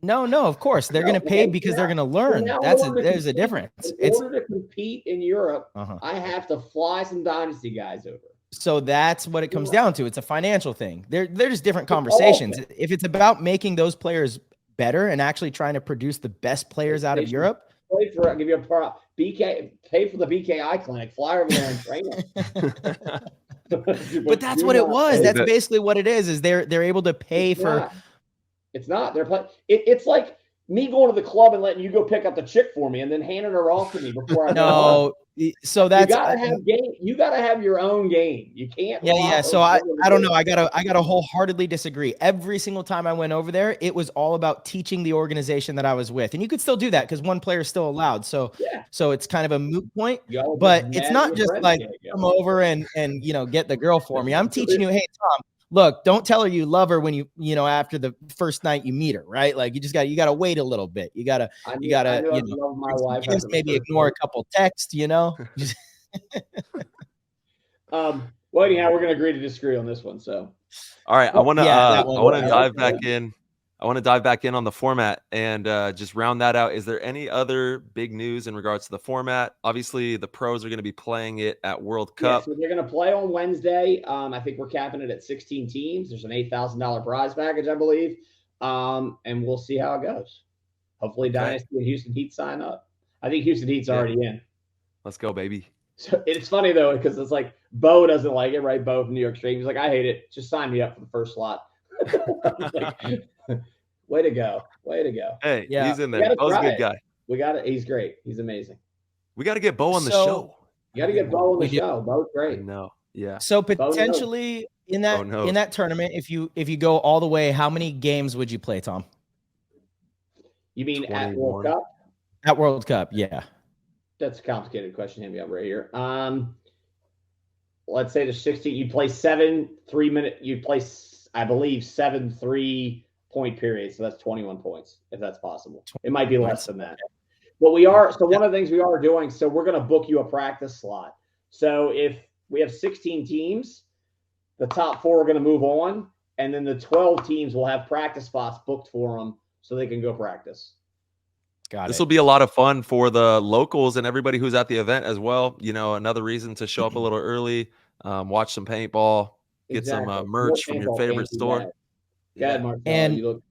No, of course they're going to pay because they're going to learn. There's a difference. In order to compete in Europe, I have to fly some dynasty guys over. So that's what it comes down to. It's a financial thing. They're just different conversations. If it's about making those players better and actually trying to produce the best players out of Europe, I'll give you a prop. Pay for the BKI clinic. Fly over there and train them. But that's what it was. That's basically what it is they're able to pay for. It's not. It's like me going to the club and letting you go pick up the chick for me and then handing her off to me before I go. So that's you gotta have your own game. You can't. Yeah. So I don't know. I gotta wholeheartedly disagree. Every single time I went over there, it was all about teaching the organization that I was with, and you could still do that because one player is still allowed. So it's kind of a moot point. But it's not just like come over and get the girl for me. I'm teaching you, hey Tom, look, don't tell her you love her when you after the first night you meet her, right? Like you gotta wait a little bit. You gotta love my wife. Maybe ignore a couple texts, Well, anyhow, we're gonna agree to disagree on this one. So, all right, I want to dive back in. I want to dive back in on the format and just round that out. Is there any other big news in regards to the format? Obviously, the pros are going to be playing it at World Cup. So they're going to play on Wednesday. I think we're capping it at 16 teams. There's an $8,000 prize package, I believe. And we'll see how it goes. Hopefully, Dynasty and Houston Heat sign up. I think Houston Heat's already in. Let's go, baby. So it's funny, though, because it's like Bo doesn't like it, right? Bo from New York State. He's like, I hate it. Just sign me up for the first slot. Way to go. Hey, he's in there. Bo's a good guy. We got it. He's great. He's amazing. We got to get Bo on the show. You got to get Bo on the show. Bo's great. No. Yeah. So potentially in that tournament, if you go all the way, how many games would you play, Tom? You mean 21. At World Cup? At World Cup, yeah. That's a complicated question. Hit me up right here. Let's say there's 16. You play 7 3-minute. You play, I believe, 7 3-point periods. So that's 21 points, if that's possible. It might be less than that. But we are. So one of the things we are doing. So we're going to book you a practice slot. So if we have 16 teams, the top 4 are going to move on, and then the 12 teams will have practice spots booked for them so they can go practice. This will be a lot of fun for the locals and everybody who's at the event as well. Another reason to show up a little early, watch some paintball, get some merch from your favorite store. Yeah, Marcelo,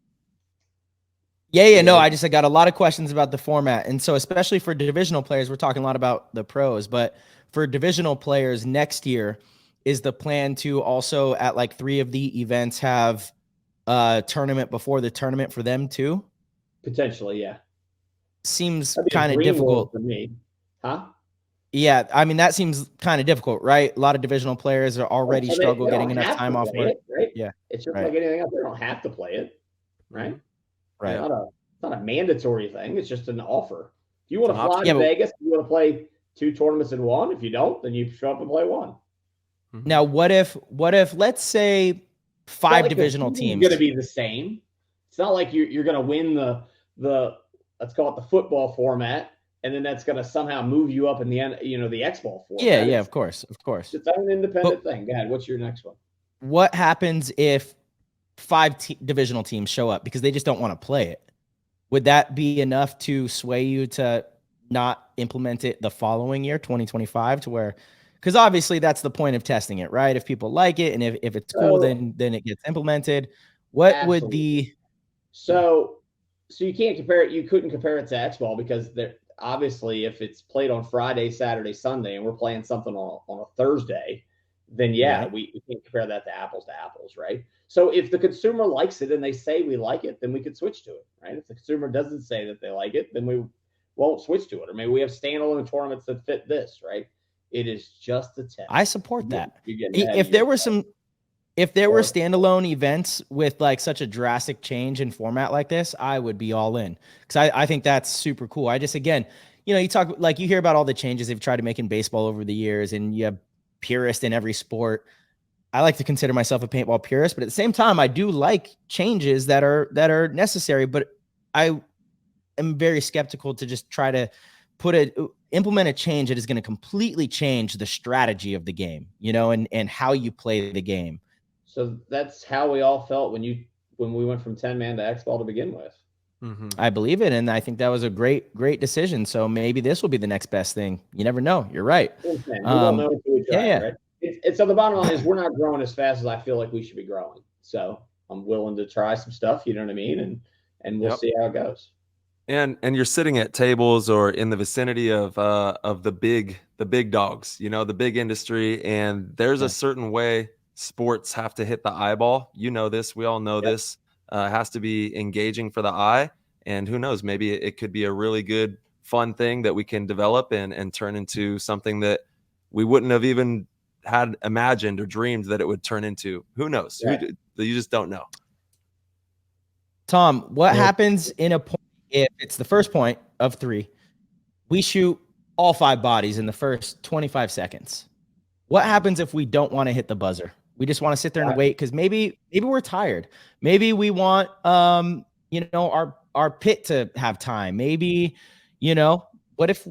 No, I got a lot of questions about the format. And so especially for divisional players, we're talking a lot about the pros, but for divisional players next year, is the plan to also at like 3 of the events have a tournament before the tournament for them too? Potentially, yeah. Seems kind of difficult for me. Huh? Yeah, I mean, that seems kind of difficult, right? A lot of divisional players are already struggle getting enough time off work. Right? Yeah. It's just like anything else. They don't have to play it, right? Right. It's not a mandatory thing. It's just an offer. If you want to fly to Vegas, you want to play 2 tournaments in one. If you don't, then you show up and play one. Now, what if let's say 5 divisional teams? It's going to be the same. It's not like you're going to win the let's call it the football format, and then that's going to somehow move you up in the end, the X-ball format. Yeah, of course. It's an independent thing. Go ahead. What's your next one? What happens if 5 divisional teams show up because they just don't want to play it? Would that be enough to sway you to not implement it the following year, 2025, to where? Because obviously that's the point of testing it, right? If people like it and if it's cool, then it gets implemented. What would the So you can't compare it. You couldn't compare it to X-ball because obviously if it's played on Friday, Saturday, Sunday, and we're playing something on a Thursday, then we can't compare that to apples, right? So if the consumer likes it and they say we like it, then we could switch to it, right? If the consumer doesn't say that they like it, then we won't switch to it. Or maybe we have standalone tournaments that fit this, right? It is just a test. I support that. If there were standalone events with like such a drastic change in format like this, I would be all in, because I think that's super cool. I just, again, you talk, like, you hear about all the changes they've tried to make in baseball over the years, and you have purists in every sport. I like to consider myself a paintball purist, but at the same time, I do like changes that are necessary. But I am very skeptical to just try to implement a change that is going to completely change the strategy of the game, and how you play the game. So that's how we all felt when we went from 10-man to X-Ball to begin with. Mm-hmm. I believe it, and I think that was a great decision. So maybe this will be the next best thing. You never know. You're right. We don't know until we try, right? So the bottom line is we're not growing as fast as I feel like we should be growing. So I'm willing to try some stuff, you know what I mean? And we'll see how it goes. And you're sitting at tables or in the vicinity of the big dogs, the big industry, and there's a certain way sports have to hit the eyeball. This, we all know this. Has to be engaging for the eye, and who knows, maybe it could be a really good, fun thing that we can develop and turn into something that we wouldn't have even had imagined or dreamed that it would turn into. Who knows? Yeah. You just don't know. Tom, what happens in a point if it's the first point of 3? We shoot all 5 bodies in the first 25 seconds. What happens if we don't want to hit the buzzer? We just want to sit there and wait because maybe we're tired. Maybe we want our pit to have time. Maybe, what if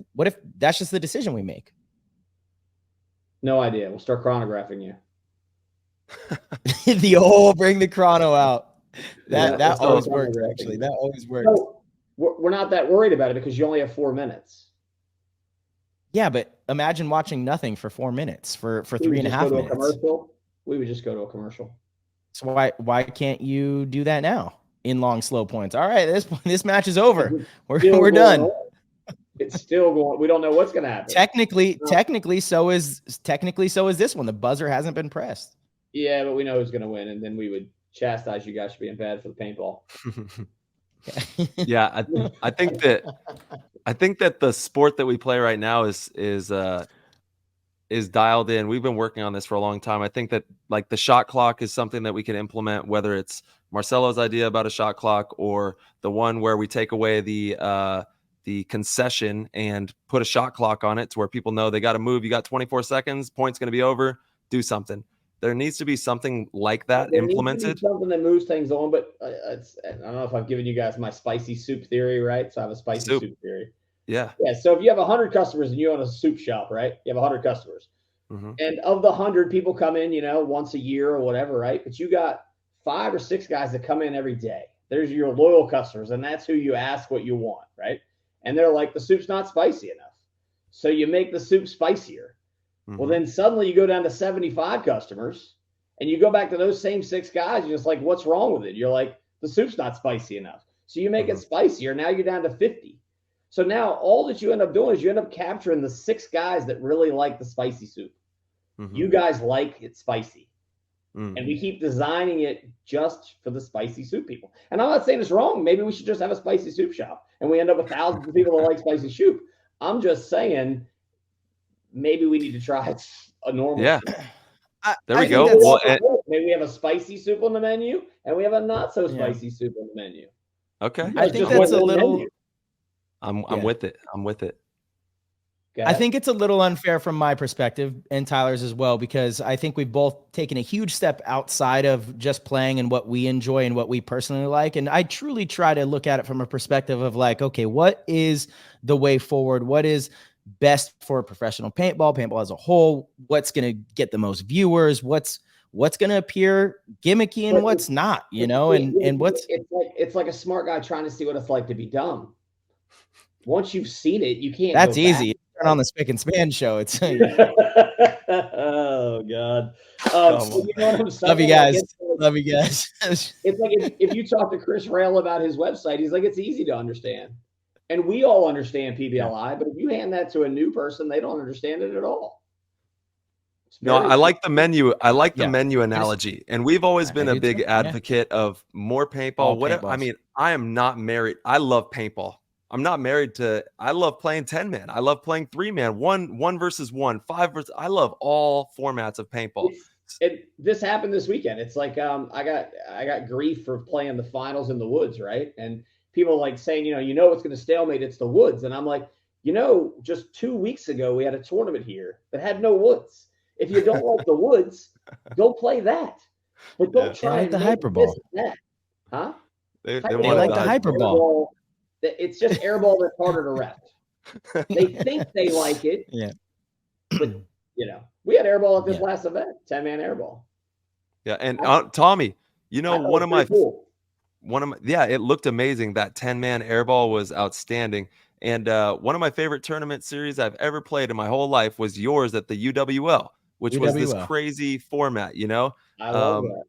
that's just the decision we make? No idea. We'll start chronographing you. Bring the chrono out. That always works, actually. That always works. So we're not that worried about it because you only have 4 minutes. Yeah, but imagine watching nothing for 4 minutes, for 3.5 minutes. Commercial. We would just go to a commercial. So why can't you do that now in long, slow points? All right, this match is over. We're done. It's still going. We don't know what's going to happen. Technically, so is this one. The buzzer hasn't been pressed. Yeah, but we know who's going to win, and then we would chastise you guys for being bad for the paintball. Yeah, I think that the sport that we play right now is dialed in. We've been working on this for a long time. I think that like the shot clock is something that we can implement, whether it's Marcelo's idea about a shot clock or the one where we take away the concession and put a shot clock on it to where people know they got to move. You got 24 seconds, point's going to be over, do something. There needs to be something like that implemented. Something that moves things on, but I don't know if I've given you guys my spicy soup theory, right? So I have a spicy soup theory. Yeah. So if you have 100 customers and you own a soup shop, right? You have 100 customers. Mm-hmm. And of the 100 people come in, once a year or whatever, right? But you got 5 or 6 guys that come in every day. There's your loyal customers, and that's who you ask what you want, right? And they're like, the soup's not spicy enough. So you make the soup spicier. Mm-hmm. Well, then suddenly you go down to 75 customers and you go back to those same 6 guys. You're just like, what's wrong with it? You're like, the soup's not spicy enough. So you make it spicier. Now you're down to 50. So now all that you end up doing is you end up capturing the 6 guys that really like the spicy soup. Mm-hmm. You guys like it spicy. Mm-hmm. And we keep designing it just for the spicy soup people. And I'm not saying it's wrong. Maybe we should just have a spicy soup shop and we end up with thousands of people that like spicy soup. I'm just saying maybe we need to try a normal. Yeah. There we go. Well, maybe we have a spicy soup on the menu and we have a not so spicy soup on the menu. Okay. I think that's a little. I'm with it. I'm with it. I think it's a little unfair from my perspective and Tyler's as well, because I think we've both taken a huge step outside of just playing and what we enjoy and what we personally like. And I truly try to look at it from a perspective of like, okay, what is the way forward? What is best for professional paintball as a whole? What's going to get the most viewers? What's going to appear gimmicky and what's not, and what's it's like a smart guy trying to see what it's like to be dumb. Once you've seen it, you can't. That's easy. Turn on the Spick and Span show. It's oh god. So love you guys. Love you guys. It's like if you talk to Chris Rail about his website, he's like, it's easy to understand. And we all understand PBLI, but if you hand that to a new person, they don't understand it at all. No, I like the menu. I like the Yeah. menu analogy, and we've always been I a do big too, yeah. advocate of more paintball. All Whatever. I paintballs. mean, I am not married. I love paintball. I'm not married to. I love playing 10-man. I love playing 3-man, one versus one, 5 versus. I love all formats of paintball. This happened this weekend. It's like I got grief for playing the finals in the woods, right? And people like saying, what's going to stalemate? It's the woods, and I'm like, just 2 weeks ago we had a tournament here that had no woods. If you don't like the woods, go play that. But don't try like and the make hyperball. this that. Huh? They like the hyperball. It's just airball that's harder to ref. They think they like it. Yeah. But, we had airball at this last event, 10-man airball. Yeah, and Tommy, one of my cool. it looked amazing. That 10-man airball was outstanding. And one of my favorite tournament series I've ever played in my whole life was yours at the UWL, which was this crazy format, I love that.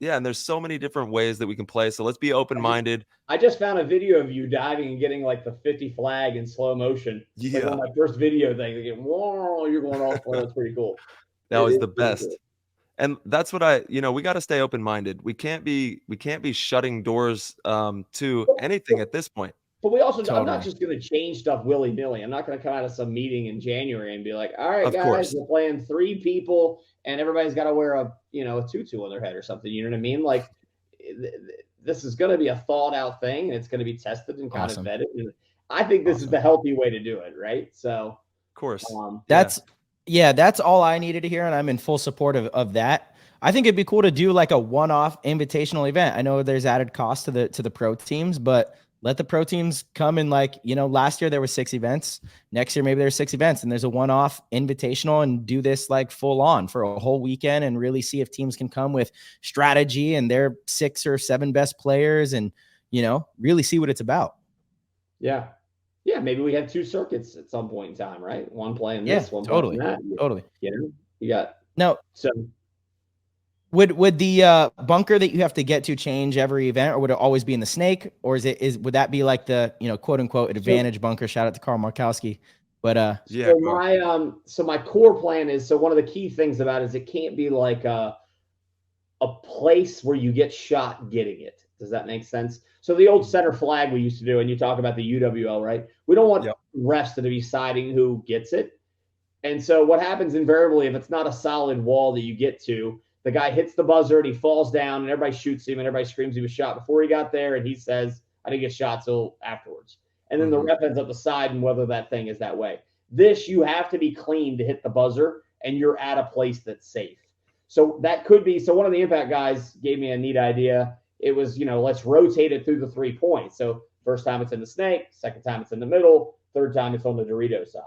Yeah, and there's so many different ways that we can play. So let's be open-minded. I just found a video of you diving and getting like the 50 flag in slow motion. Yeah. Like one of my first video things. You get, whoa, you're going off. That's pretty cool. That was the best. Cool. And that's what we got to stay open-minded. We can't be shutting doors to anything at this point. But we also, I'm not just going to change stuff willy-nilly. I'm not going to come out of some meeting in January and be like, all right, guys, we're playing 3 people and everybody's got to wear a tutu on their head or something. You know what I mean? Like this is going to be a thought out thing and it's going to be tested and kind of vetted. And I think this is the healthy way to do it. Right. So of course, that's all I needed to hear. And I'm in full support of that. I think it'd be cool to do like a one-off invitational event. I know there's added cost to the pro teams, but let the pro teams come and last year there were 6 events. Next year, maybe there's 6 events and there's a one-off invitational and do this like full on for a whole weekend and really see if teams can come with strategy and their 6 or 7 best players and, really see what it's about. Yeah. Yeah. Maybe we have 2 circuits at some point in time, right? One playing this, one playing that. Totally. You got no. So Would the bunker that you have to get to change every event, or would it always be in the snake, or would that be like the quote unquote advantage bunker? Shout out to Carl Markowski. But so my core plan is, so one of the key things about it is it can't be like a place where you get shot getting it. Does that make sense? So the old center flag we used to do, and you talk about the UWL, right? We don't want refs to be deciding who gets it. And so what happens invariably, if it's not a solid wall that you get to, the guy hits the buzzer and he falls down and everybody shoots him and everybody screams he was shot before he got there. And he says, I didn't get shot till afterwards. And then the ref ends up deciding whether that thing is that way. This, you have to be clean to hit the buzzer and you're at a place that's safe. So that could be, so one of the impact guys gave me a neat idea. It was, let's rotate it through the 3 points. So first time it's in the snake, second time it's in the middle, third time it's on the Dorito side.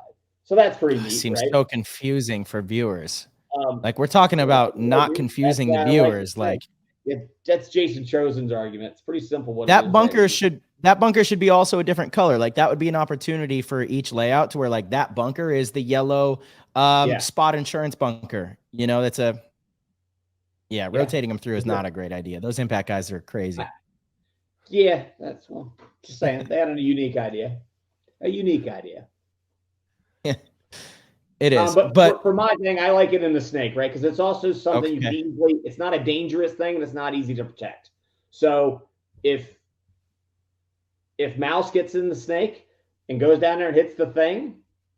So that's pretty neat. Seems right? so confusing for viewers. We're talking about not confusing the viewers. That's Jason Chosen's argument. It's pretty simple. That bunker should be also a different color. Like that would be an opportunity for each layout to where like that bunker is the yellow spot insurance bunker. That's rotating them through is not a great idea. Those impact guys are crazy. Just saying they had a unique idea. It is, but for my thing, I like it in the snake, right? Because it's also something it's not a dangerous thing and it's not easy to protect. So if Mouse gets in the snake and goes down there and hits the thing,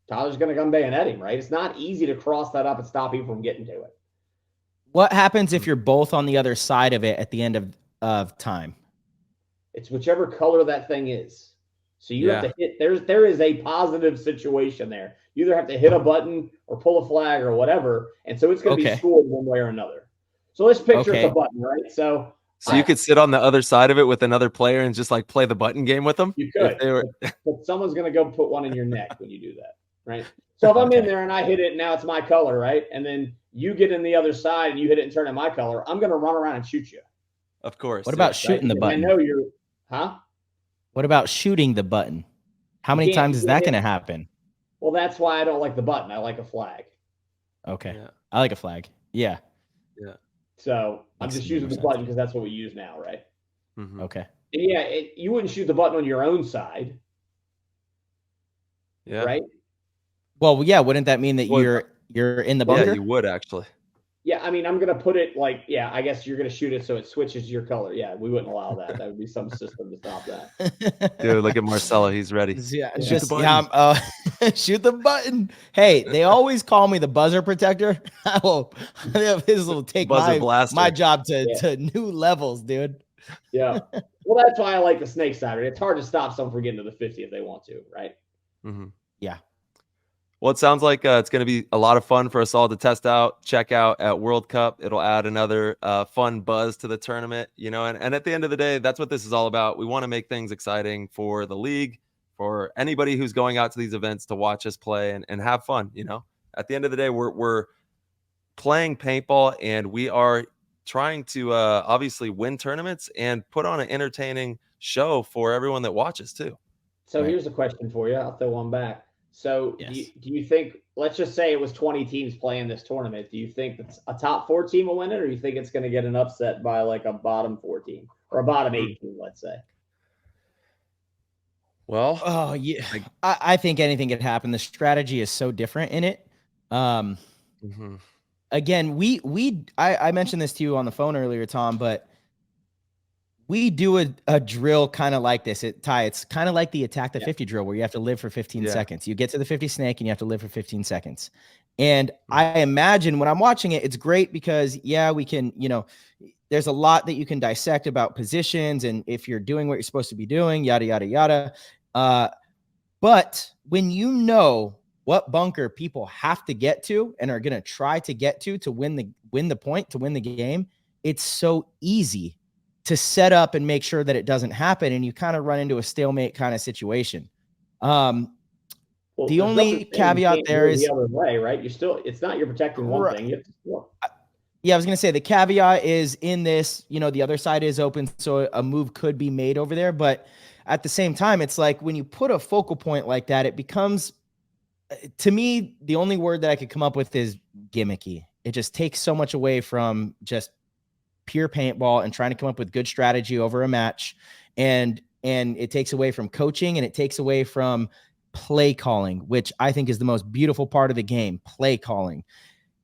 Tyler's going to come bayonet him, right? It's not easy to cross that up and stop people from getting to it. What happens if you're both on the other side of it at the end of time? It's whichever color that thing is. So you have to hit. There is a positive situation there. You either have to hit a button or pull a flag or whatever, and so it's going to be scored one way or another. So let's picture it's a button, right? So you could sit on the other side of it with another player and just like play the button game with them. You could, but someone's going to go put one in your neck when you do that, right? So if I'm in there and I hit it, and now it's my color, right? And then you get in the other side and you hit it and turn it my color. I'm going to run around and shoot you. Of course. What about shooting the button? I know you're, What about shooting the button? How many times is that going to happen? Well, that's why I don't like the button. I like a flag. Okay. Yeah. I like a flag. Yeah. Yeah. So I'm just using the button because that's what we use now, right? Mm-hmm. Okay. And you wouldn't shoot the button on your own side. Yeah. Right? Well, yeah. Wouldn't that mean that you're You're in the Yeah, bunker. you would actually. Yeah, I mean, I'm gonna put it like, yeah, I guess you're gonna shoot it so it switches your color. Yeah, we wouldn't allow that. That would be some system to stop that. Dude, look at Marcelo. He's ready. Yeah, Yeah. Shoot the button. shoot the button. Hey, they always call me the buzzer protector. This will take Buzzer blaster. my job to new levels, dude. Yeah. Well, that's why I like the snake side. It's hard to stop someone from getting to the 50 if they want to, right? Mm-hmm. Yeah. Well, it sounds like it's going to be a lot of fun for us all to test out, check out at World Cup. It'll add another fun buzz to the tournament, you know, and at the end of the day, that's what this is all about. We want to make things exciting for the league, for anybody who's going out to these events to watch us play and have fun, you know. At the end of the day, we're playing paintball, and we are trying to obviously win tournaments and put on an entertaining show for everyone that watches too. So here's a question for you. I'll throw one back. So Yes. do you think, let's just say it was 20 teams playing this tournament. Do you think that a top 4 team will win it, or do you think it's going to get an upset by like a bottom 4 team or a bottom 8 team, let's say? Well, Oh yeah, I think anything could happen. The strategy is so different in it. Again, I mentioned this to you on the phone earlier, Tom, but we do a drill kind of like this. It's kind of like the attack the 50 drill, where you have to live for 15 seconds. You get to the 50 snake and you have to live for 15 seconds. And I imagine when I'm watching it, it's great because we can, you know, there's a lot that you can dissect about positions and if you're doing what you're supposed to be doing, yada, yada, yada. But when you know what bunker people have to get to and are going to try to get to win the point, to win the game, it's so easy to set up and make sure that it doesn't happen. And you kind of run into a stalemate kind of situation. The only caveat there is the other way, right? It's not you're protecting one thing. You have to score. Yeah, I was going to say the caveat is in this, you know, the other side is open. So a move could be made over there. But at the same time, it's like when you put a focal point like that, it becomes, to me, the only word that I could come up with is gimmicky. It just takes so much away from just pure paintball and trying to come up with good strategy over a match. And it takes away from coaching and it takes away from play calling, which I think is the most beautiful part of the game, play calling.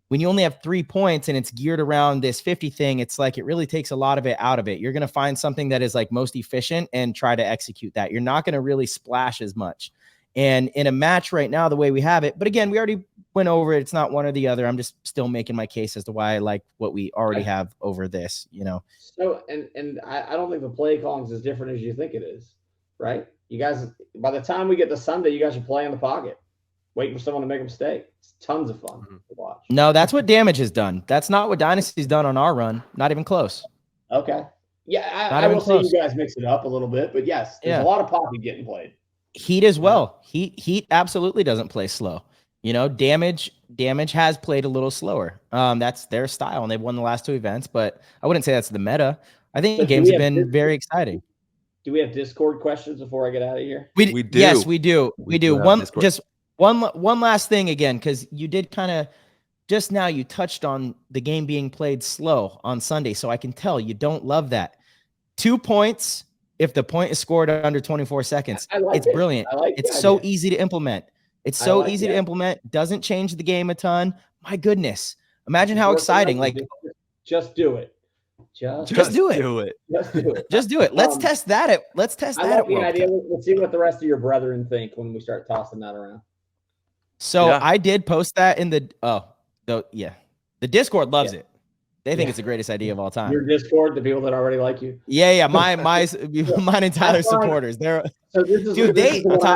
When you only have 3 points and it's geared around this 50 thing, it's like it really takes a lot of it out of it. You're going to find something that is like most efficient and try to execute that. You're not going to really splash as much. And in a match right now, the way we have it, but again, we already went over it. It's not one or the other. I'm just still making my case as to why I like what we already have over this, you know? So, and I don't think the play calling is as different as you think it is, right? You guys, by the time we get to Sunday, you guys should play in the pocket, waiting for someone to make a mistake. It's tons of fun to watch. No, that's what Damage has done. That's not what Dynasty's done on our run. Not even close. Okay. Yeah, I will say you guys mix it up a little bit, but yes, there's a lot of pocket getting played. Heat as well. Heat absolutely doesn't play slow. You know, Damage has played a little slower. That's their style, and they've won the last 2 events, but I wouldn't say that's the meta. I think games have been very exciting. Do we have Discord questions before I get out of here? We do. Yes, we do. We do. One last thing again, because you did kind of just now you touched on the game being played slow on Sunday, so I can tell you don't love that. 2 points. If the point is scored under 24 seconds, it's brilliant. It's so easy to implement. It's so easy to implement. Doesn't change the game a ton. My goodness. Imagine how exciting. Like, just do it. Just do it. Just do it. Let's test that. Let's test that. I like the idea. Let's see what the rest of your brethren think when we start tossing that around. So I did post that in the Discord loves it. They think it's the greatest idea of all time. Your Discord, the people that already like you. Yeah. Mine and Tyler's supporters.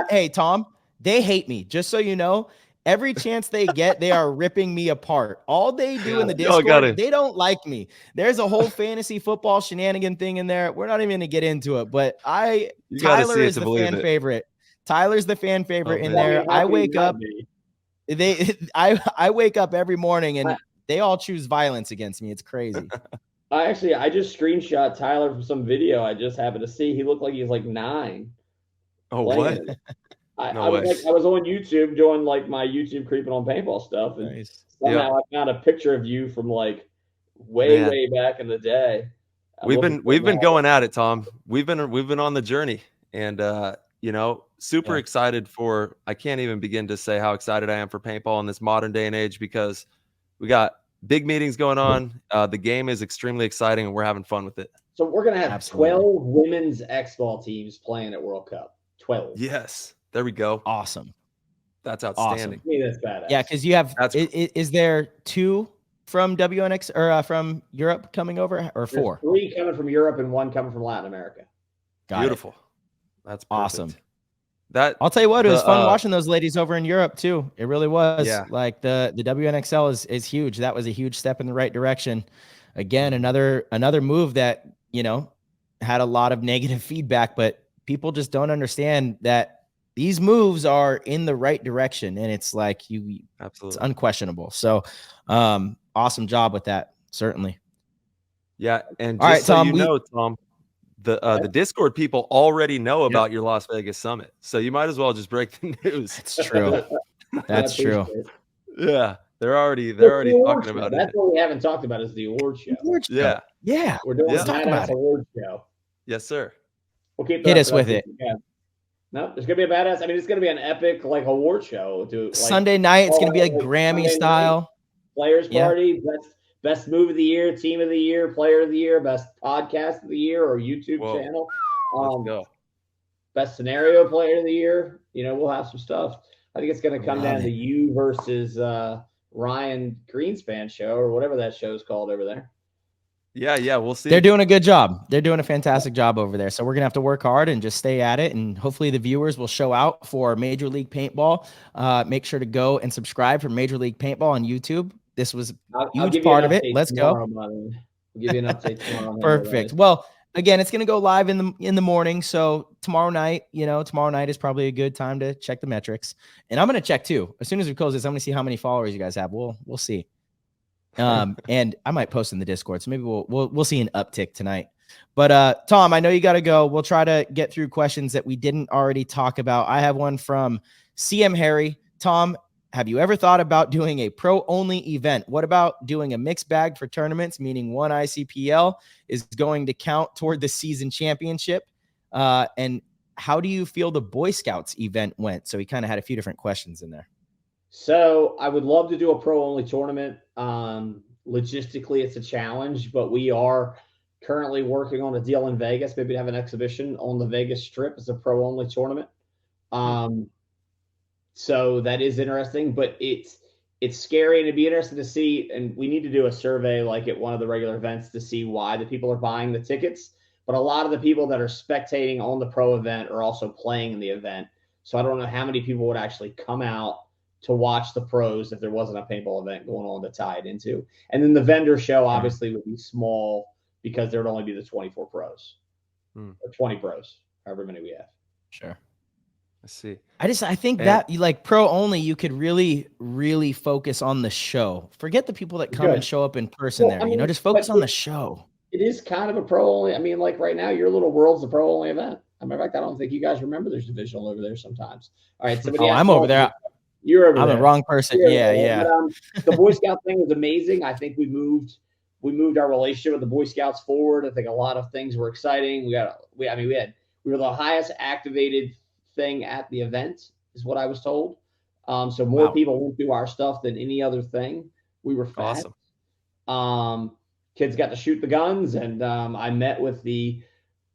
Hey Tom, they hate me. Just so you know, every chance they get, they are ripping me apart. All they do in the Discord, they don't like me. There's a whole fantasy football shenanigan thing in there. We're not even gonna get into it, but Tyler is the fan favorite. Tyler's the fan favorite in there. I wake up. I wake up every morning and they all choose violence against me. It's crazy. I just screenshot Tyler from some video I just happened to see. He looked like he's like 9. Oh, what? I was on YouTube doing like my YouTube creeping on paintball stuff, and somehow I found a picture of you from like way back in the day. We've been going at it, Tom. We've been on the journey, and you know, super Yeah. excited for. I can't even begin to say how excited I am for paintball in this modern day and age because we got big meetings going on. The game is extremely exciting, and we're having fun with it. So we're going to have Absolutely. 12 women's X-ball teams playing at World Cup. 12. Yes, there we go. Awesome. That's outstanding. I mean, that's badass. Yeah, because you have. That's- Is there 2 from WNX or from Europe coming over, or 4? There's 3 coming from Europe and 1 coming from Latin America. Got it. Beautiful. That's perfect. Awesome. That I'll tell you what, it was fun watching those ladies over in Europe too. It really was. Yeah. Like the WNXL is huge. That was a huge step in the right direction. Again, another move that, had a lot of negative feedback, but people just don't understand that these moves are in the right direction, and it's like absolutely, it's unquestionable. So, awesome job with that, certainly. Yeah, and all right, just so Tom, you know, Tom, the Discord people already know about your Las Vegas summit, so you might as well just break the news. It's true. That's true. Yeah, they're already talking about it. That's what we haven't talked about is the award show. Yeah. We're doing Let's talk about it. award show. Yes, sir. We'll keep hit us with it. Yeah. No, there's gonna be a badass. I mean, it's gonna be an epic award show. Sunday night, it's gonna be like Grammy style. Players party, best move of the year, team of the year, player of the year, best podcast of the year or YouTube channel. Let's go. Best scenario player of the year. We'll have some stuff. I think it's gonna come down to you versus Ryan Greenspan show or whatever that show's called over there. Yeah, we'll see. They're doing a good job. They're doing a fantastic job over there. So we're going to have to work hard and just stay at it. And hopefully the viewers will show out for Major League Paintball. Make sure to go and subscribe for Major League Paintball on YouTube. This was a huge part of it. Let's go. I'll give you an update tomorrow. Perfect. Well, again, it's going to go live in the morning. So tomorrow night is probably a good time to check the metrics. And I'm going to check too. As soon as we close this, I'm going to see how many followers you guys have. We'll see. And I might post in the Discord, so maybe we'll see an uptick tonight. But Tom, I know you got to go. We'll try to get through questions that we didn't already talk about. I have one from CM Harry. Tom, have you ever thought about doing a pro-only event? What about doing a mixed bag for tournaments, meaning one ICPL is going to count toward the season championship? And how do you feel the Boy Scouts event went? So he kind of had a few different questions in there. So I would love to do a pro-only tournament. Logistically, it's a challenge, but we are currently working on a deal in Vegas, maybe to have an exhibition on the Vegas Strip as a pro-only tournament. So that is interesting, but it's scary, and it'd be interesting to see, and we need to do a survey like at one of the regular events to see why the people are buying the tickets. But a lot of the people that are spectating on the pro event are also playing in the event. So I don't know how many people would actually come out to watch the pros if there wasn't a paintball event going on to tie it into. And then the vendor show obviously would be small because there would only be the 24 pros or 20 pros, however many we have. Sure. I see. I think that you like pro only, you could really, really focus on the show. Forget the people that come and show up in person there, just focus on the show. It is kind of a pro only. I mean, like right now, your little world's a pro only event. I mean, in fact, I don't think you guys remember there's divisional over there sometimes. All right. I'm over there. You're over there. I'm the wrong person. Yeah. The Boy Scout thing was amazing. I think we moved our relationship with the Boy Scouts forward. I think a lot of things were exciting. We were the highest activated thing at the event, is what I was told. So more people went through our stuff than any other thing. We were fast. Awesome. Kids got to shoot the guns, and I met with the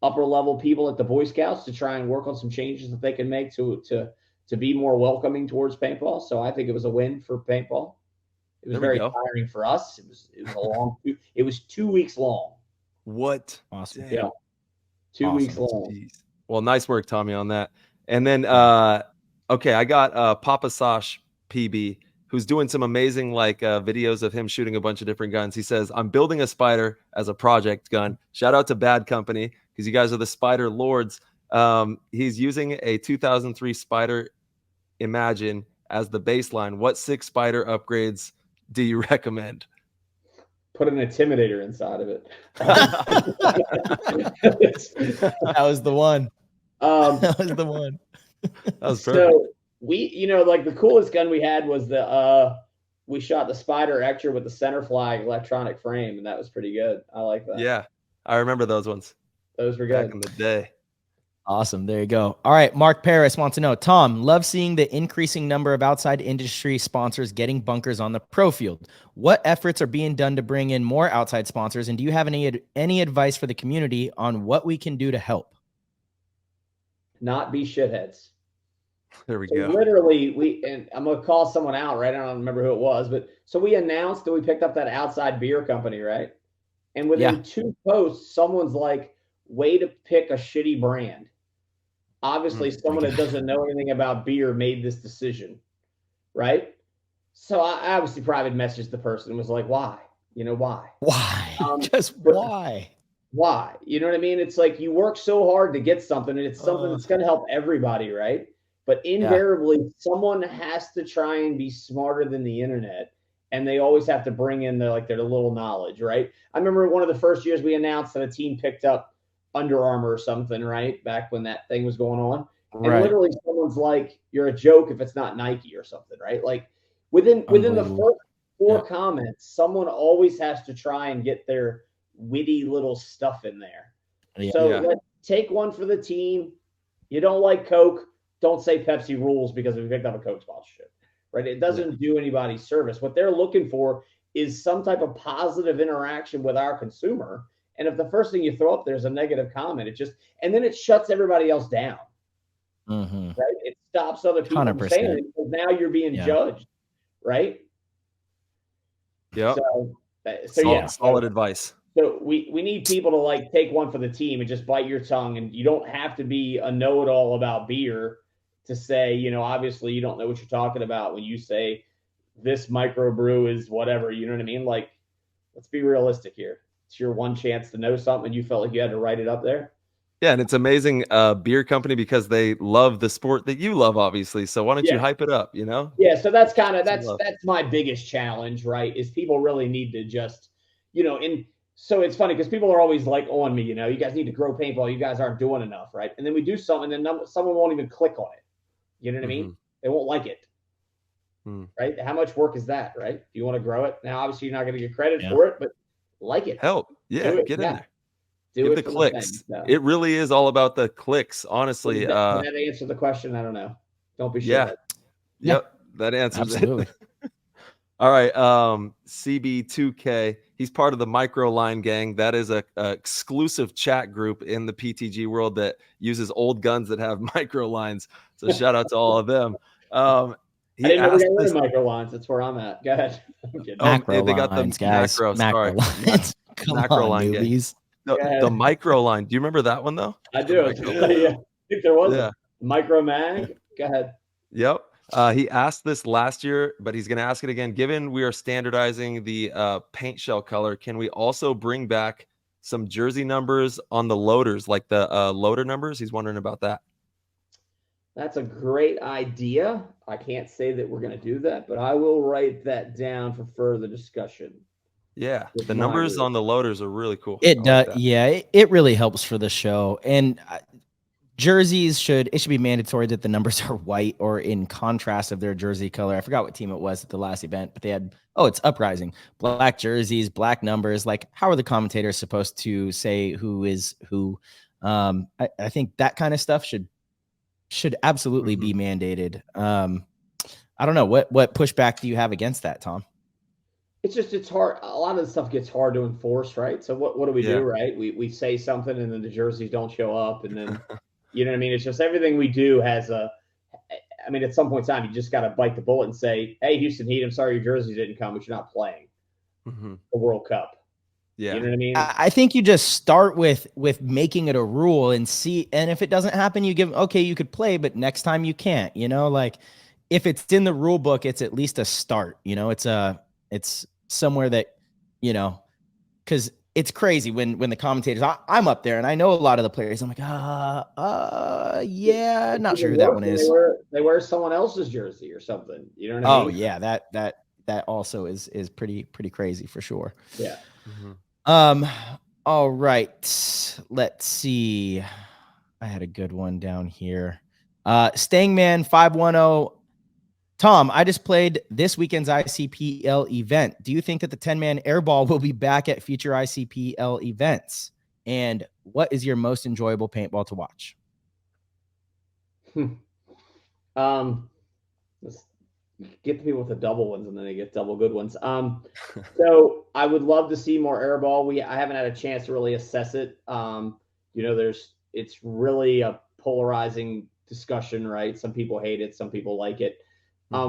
upper level people at the Boy Scouts to try and work on some changes that they can make to be more welcoming towards paintball. So I think it was a win for paintball. It was very tiring for us. It was a long. It was 2 weeks long. What? Awesome. Yeah. 2 weeks long. Jeez. Well, nice work, Tommy, on that. And then, okay, I got Papa Sosh PB, who's doing some amazing videos of him shooting a bunch of different guns. He says, I'm building a Spider as a project gun. Shout out to Bad Company, because you guys are the Spider Lords. He's using a 2003 Spider Imagine as the baseline. What 6 Spider upgrades do you recommend? Put an Intimidator inside of it. That was the one. That was the one. That was perfect. So we, the coolest gun we had was we shot the Spider Extra with the center flag electronic frame, and that was pretty good. I like that. Yeah, I remember those ones. Those were good. Back in the day. Awesome. There you go. All right. Mark Paris wants to know, Tom, love seeing the increasing number of outside industry sponsors getting bunkers on the pro field. What efforts are being done to bring in more outside sponsors? And do you have any advice for the community on what we can do to help? Not be shitheads. There we So go. literally, and I'm going to call someone out, right? I don't remember who it was, but so we announced that we picked up that outside beer company, right? And within 2 posts, someone's like, way to pick a shitty brand. Obviously, someone that doesn't know anything about beer made this decision, right? So I obviously private messaged the person and was like, why? Why? Why? Just why? Why? You know what I mean? It's like you work so hard to get something, and it's something that's going to help everybody, right? But invariably, someone has to try and be smarter than the internet, and they always have to bring in their little knowledge, right? I remember one of the first years we announced that a team picked up Under Armour or something, right? Back when that thing was going on. And literally someone's like, you're a joke if it's not Nike or something, right? Like within the first 4 comments, someone always has to try and get their witty little stuff in there. So let's take one for the team. You don't like Coke, don't say Pepsi rules because we picked up a Coke sponsorship, right? It doesn't do anybody service. What they're looking for is some type of positive interaction with our consumer. And if the first thing you throw up there's a negative comment, and then it shuts everybody else down. Right? It stops other people 100%. from saying it because now you're being judged, right? Yep. So solid advice. So we need people to take one for the team and just bite your tongue. And you don't have to be a know-it-all about beer to say, obviously you don't know what you're talking about when you say this microbrew is whatever. You know what I mean? Let's be realistic here. It's your one chance to know something, and you felt like you had to write it up there. Yeah, and it's amazing beer company because they love the sport that you love, obviously. So why don't you hype it up, Yeah, so that's that's my biggest challenge, right? Is people really need to just, and so it's funny because people are always on me, you guys need to grow paintball. You guys aren't doing enough, right? And then we do something and then someone won't even click on it. You know what I mean? They won't like it. Right? How much work is that, right? Do you want to grow it? Now, obviously, you're not going to get credit for it, but like it. Help. Yeah, get in there. Do the clicks. It really is all about the clicks, honestly. Did that answer the question? I don't know. Don't be sure. Yeah. Yep, that answers it. All right, CB2K. He's part of the Microline gang. That is a exclusive chat group in the PTG world that uses old guns that have microlines. So shout out to all of them. I didn't know we got rid of microlines. That's where I'm at. Go ahead. They got the guys. macro. Sorry, macro line, newbies. The micro line. Do you remember that one though? I do. Yeah. I think there was a micro mag. Go ahead. Yep. He asked this last year, but he's going to ask it again. Given we are standardizing the paint shell color, can we also bring back some jersey numbers on the loaders, like the loader numbers? He's wondering about that. That's a great idea. I can't say that we're going to do that, but I will write that down for further discussion. Yeah, the numbers on the loaders are really cool. It does. It really helps for the show. And jerseys should be mandatory that the numbers are white or in contrast of their jersey color. I forgot what team it was at the last event, but they had it's Uprising, black jerseys, black numbers. Like, how are the commentators supposed to say who is who? I think that kind of stuff should absolutely be mandated. I don't know what pushback do you have against that, Tom? It's hard. A lot of the stuff gets hard to enforce, right? So what do we do, right? We say something and then the jerseys don't show up, and then you know what I mean? It's just everything we do has at some point in time, you just got to bite the bullet and say, hey, Houston Heat, I'm sorry your jersey didn't come, but you're not playing the World Cup. Yeah. You know what I mean? I think you just start with making it a rule and see, and if it doesn't happen, you you could play, but next time you can't, like if it's in the rule book, it's at least a start, it's somewhere that, cause it's crazy when the commentators, I'm up there and I know a lot of the players. I'm like, not sure who that one is. They wear someone else's jersey or something. You know what I mean? Oh yeah. That also is pretty crazy for sure. Yeah. All right. Let's see. I had a good one down here. Stangman 510. Tom, I just played this weekend's ICPL event. Do you think that the 10-man airball will be back at future ICPL events? And what is your most enjoyable paintball to watch? Let's get the people with the double ones, and then they get double good ones. So I would love to see more airball. I haven't had a chance to really assess it. It's really a polarizing discussion, right? Some people hate it, some people like it.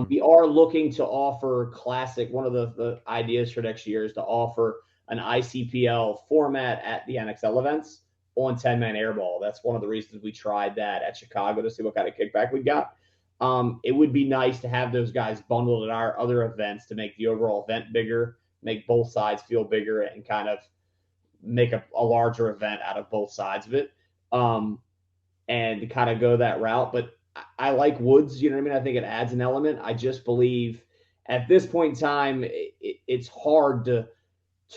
We are looking to offer classic. One of the ideas for next year is to offer an ICPL format at the NXL events on 10-man airball. That's one of the reasons we tried that at Chicago to see what kind of kickback we got. It would be nice to have those guys bundled at our other events to make the overall event bigger, make both sides feel bigger, and kind of make a larger event out of both sides of it, and to kind of go that route. But I like woods, you know what I mean? I think it adds an element. I just believe at this point in time, it's hard to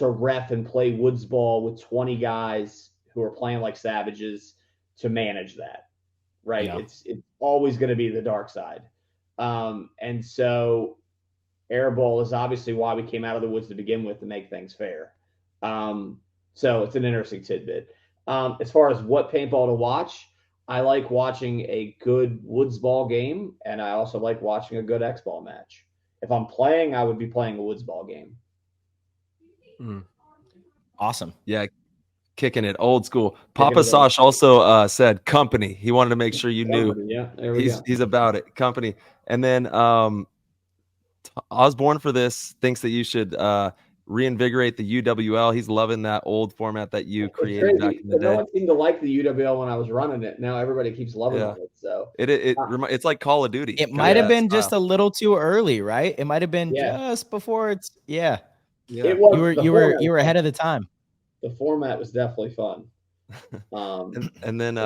ref and play woods ball with 20 guys who are playing like savages to manage that. Right. Yeah. It's always going to be the dark side. And so airball is obviously why we came out of the woods to begin with, to make things fair. So it's an interesting tidbit. As far as what paintball to watch, I like watching a good woods ball game, and I also like watching a good X-ball match. If I'm playing, I would be playing a woods ball game. Awesome. Yeah. Kicking it old school. Papa Sosh also said company. He wanted to make sure you knew. Yeah, there we go. He's about it. Company. And then Osborne for this thinks that you should reinvigorate the UWL. He's loving that old format that you created back in the day. No one seemed to like the UWL when I was running it. Now everybody keeps loving it. So it's like Call of Duty. It might have been just a little too early, right? It might have been just before it's It was. You were ahead of the time. The format was definitely fun. And then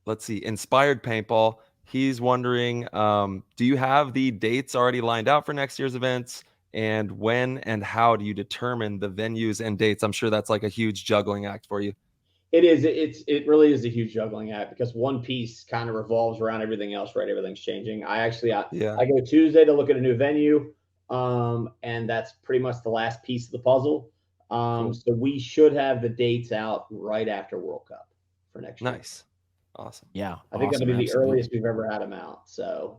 let's see, Inspired Paintball. He's wondering, do you have the dates already lined out for next year's events? And when and how do you determine the venues and dates? I'm sure that's like a huge juggling act for you. It is. It really is a huge juggling act, because one piece kind of revolves around everything else, right? Everything's changing. I go Tuesday to look at a new venue, and that's pretty much the last piece of the puzzle. Cool. So we should have the dates out right after World Cup for next year. Nice. Awesome. Yeah. I think that'll be the earliest we've ever had them out. So,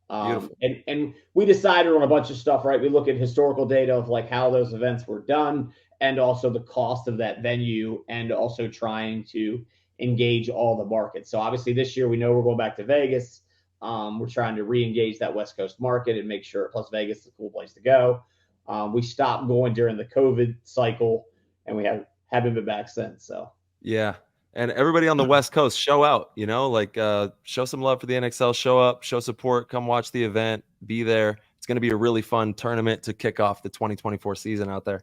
and we decided on a bunch of stuff, right? We look at historical data of like how those events were done, and also the cost of that venue, and also trying to engage all the markets. So obviously this year we know we're going back to Vegas. We're trying to re-engage that West Coast market and make sure, plus Vegas is a cool place to go. We stopped going during the COVID cycle, and we haven't been back since. So yeah, and everybody on the West Coast, show out. Show some love for the NXL. Show up, show support. Come watch the event. Be there. It's going to be a really fun tournament to kick off the 2024 season out there.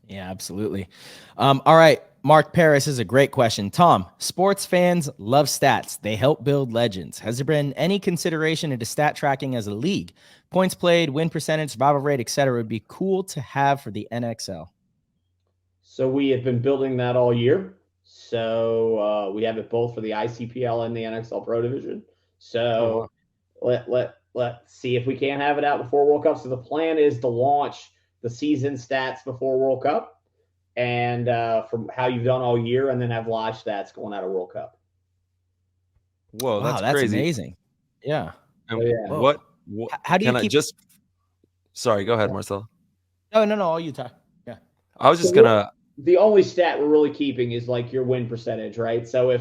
Yeah, absolutely. All right, Mark Paris is a great question. Tom, sports fans love stats. They help build legends. Has there been any consideration into stat tracking as a league? Points played, win percentage, survival rate, etc. would be cool to have for the NXL. So we have been building that all year. So we have it both for the ICPL and the NXL Pro Division. So let's see if we can't have it out before World Cup. So the plan is to launch the season stats before World Cup, and from how you've done all year, and then have live stats going out of World Cup. Whoa, that's crazy. Amazing. Yeah. And how do you keep... Sorry, go ahead, Marcel. No, all you talk. Yeah. I was just gonna... The only stat we're really keeping is like your win percentage, right? So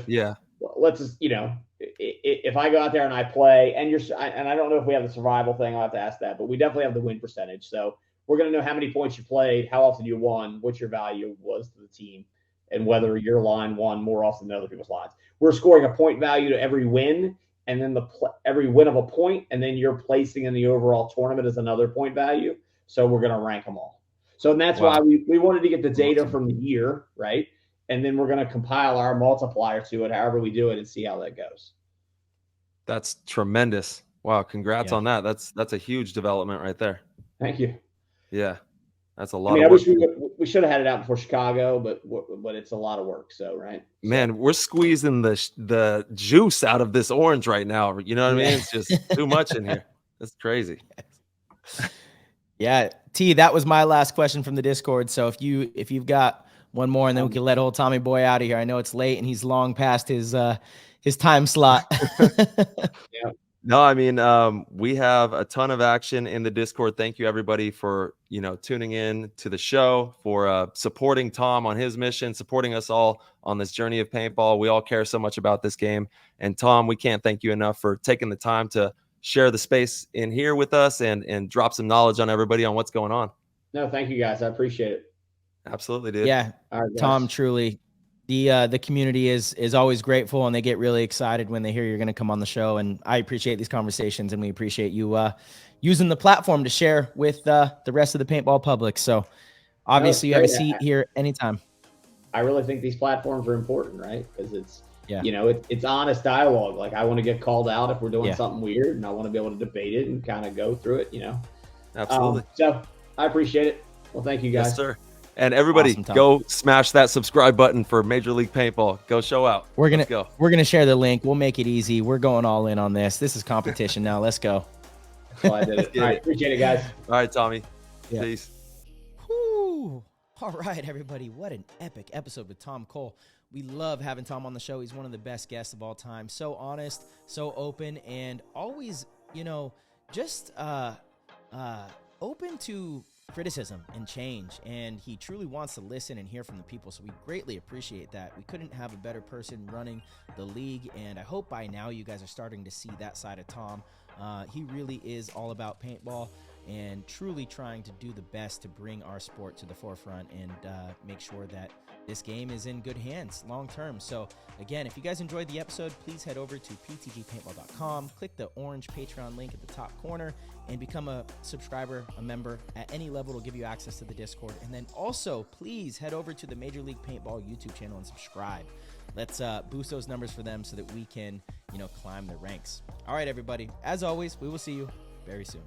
let's just, if I go out there and I play, and I don't know if we have the survival thing, I'll have to ask that, but we definitely have the win percentage. So we're going to know how many points you played, how often you won, what your value was to the team, and whether your line won more often than other people's lines. We're scoring a point value to every win, and then every win of a point, and then your placing in the overall tournament is another point value. So we're going to rank them all. So that's why we wanted to get the data from the year, right? And then we're going to compile our multiplier to it, however we do it, and see how that goes. That's tremendous. Wow, congrats on that. That's a huge development right there. Thank you. Yeah, that's a lot. I wish we should have had it out before Chicago, but it's a lot of work. So man, we're squeezing the juice out of this orange right now. You know what I mean? It's just too much in here. That's crazy. Yeah, T, that was my last question from the Discord. So if you've got one more, and then we can let old Tommy Boy out of here. I know it's late and he's long past his his time slot. Yeah. No, I mean, we have a ton of action in the Discord. Thank you, everybody, for tuning in to the show, for supporting Tom on his mission, supporting us all on this journey of paintball. We all care so much about this game, and Tom, we can't thank you enough for taking the time to share the space in here with us and drop some knowledge on everybody on what's going on. No, thank you guys. I appreciate it. Absolutely, dude. Yeah, All right, guys. Tom, truly. The community is always grateful, and they get really excited when they hear you're going to come on the show. And I appreciate these conversations, and we appreciate you using the platform to share with the rest of the paintball public. So obviously you have a seat here anytime. I really think these platforms are important, right? Because it's, Yeah. it's honest dialogue. Like, I want to get called out if we're doing Yeah. something weird, and I want to be able to debate it and kind of go through it, Absolutely. So I appreciate it. Well, thank you guys. Yes, sir. And everybody, Awesome, Tom. go smash that subscribe button for Major League Paintball. Go show out. We're Let's go. gonna share the link. We'll make it easy. We're going all in on this. This is competition now. Let's go. That's why I did it. All right, appreciate it, guys. All right, Tommy. Yeah. Peace. Whew. All right, everybody. What an epic episode with Tom Cole. We love having Tom on the show. He's one of the best guests of all time. So honest, so open, and always, just open to criticism and change. And he truly wants to listen and hear from the people. So we greatly appreciate that. We couldn't have a better person running the league. And I hope by now you guys are starting to see that side of Tom. He really is all about paintball and truly trying to do the best to bring our sport to the forefront and make sure that this game is in good hands long term. So again, if you guys enjoyed the episode, please head over to ptgpaintball.com, click the orange Patreon link at the top corner, and become a subscriber, a member at any level. It'll give you access to the Discord. And then also, please head over to the Major League Paintball YouTube channel and subscribe. Let's boost those numbers for them so that we can, climb the ranks. All right, everybody. As always, we will see you very soon.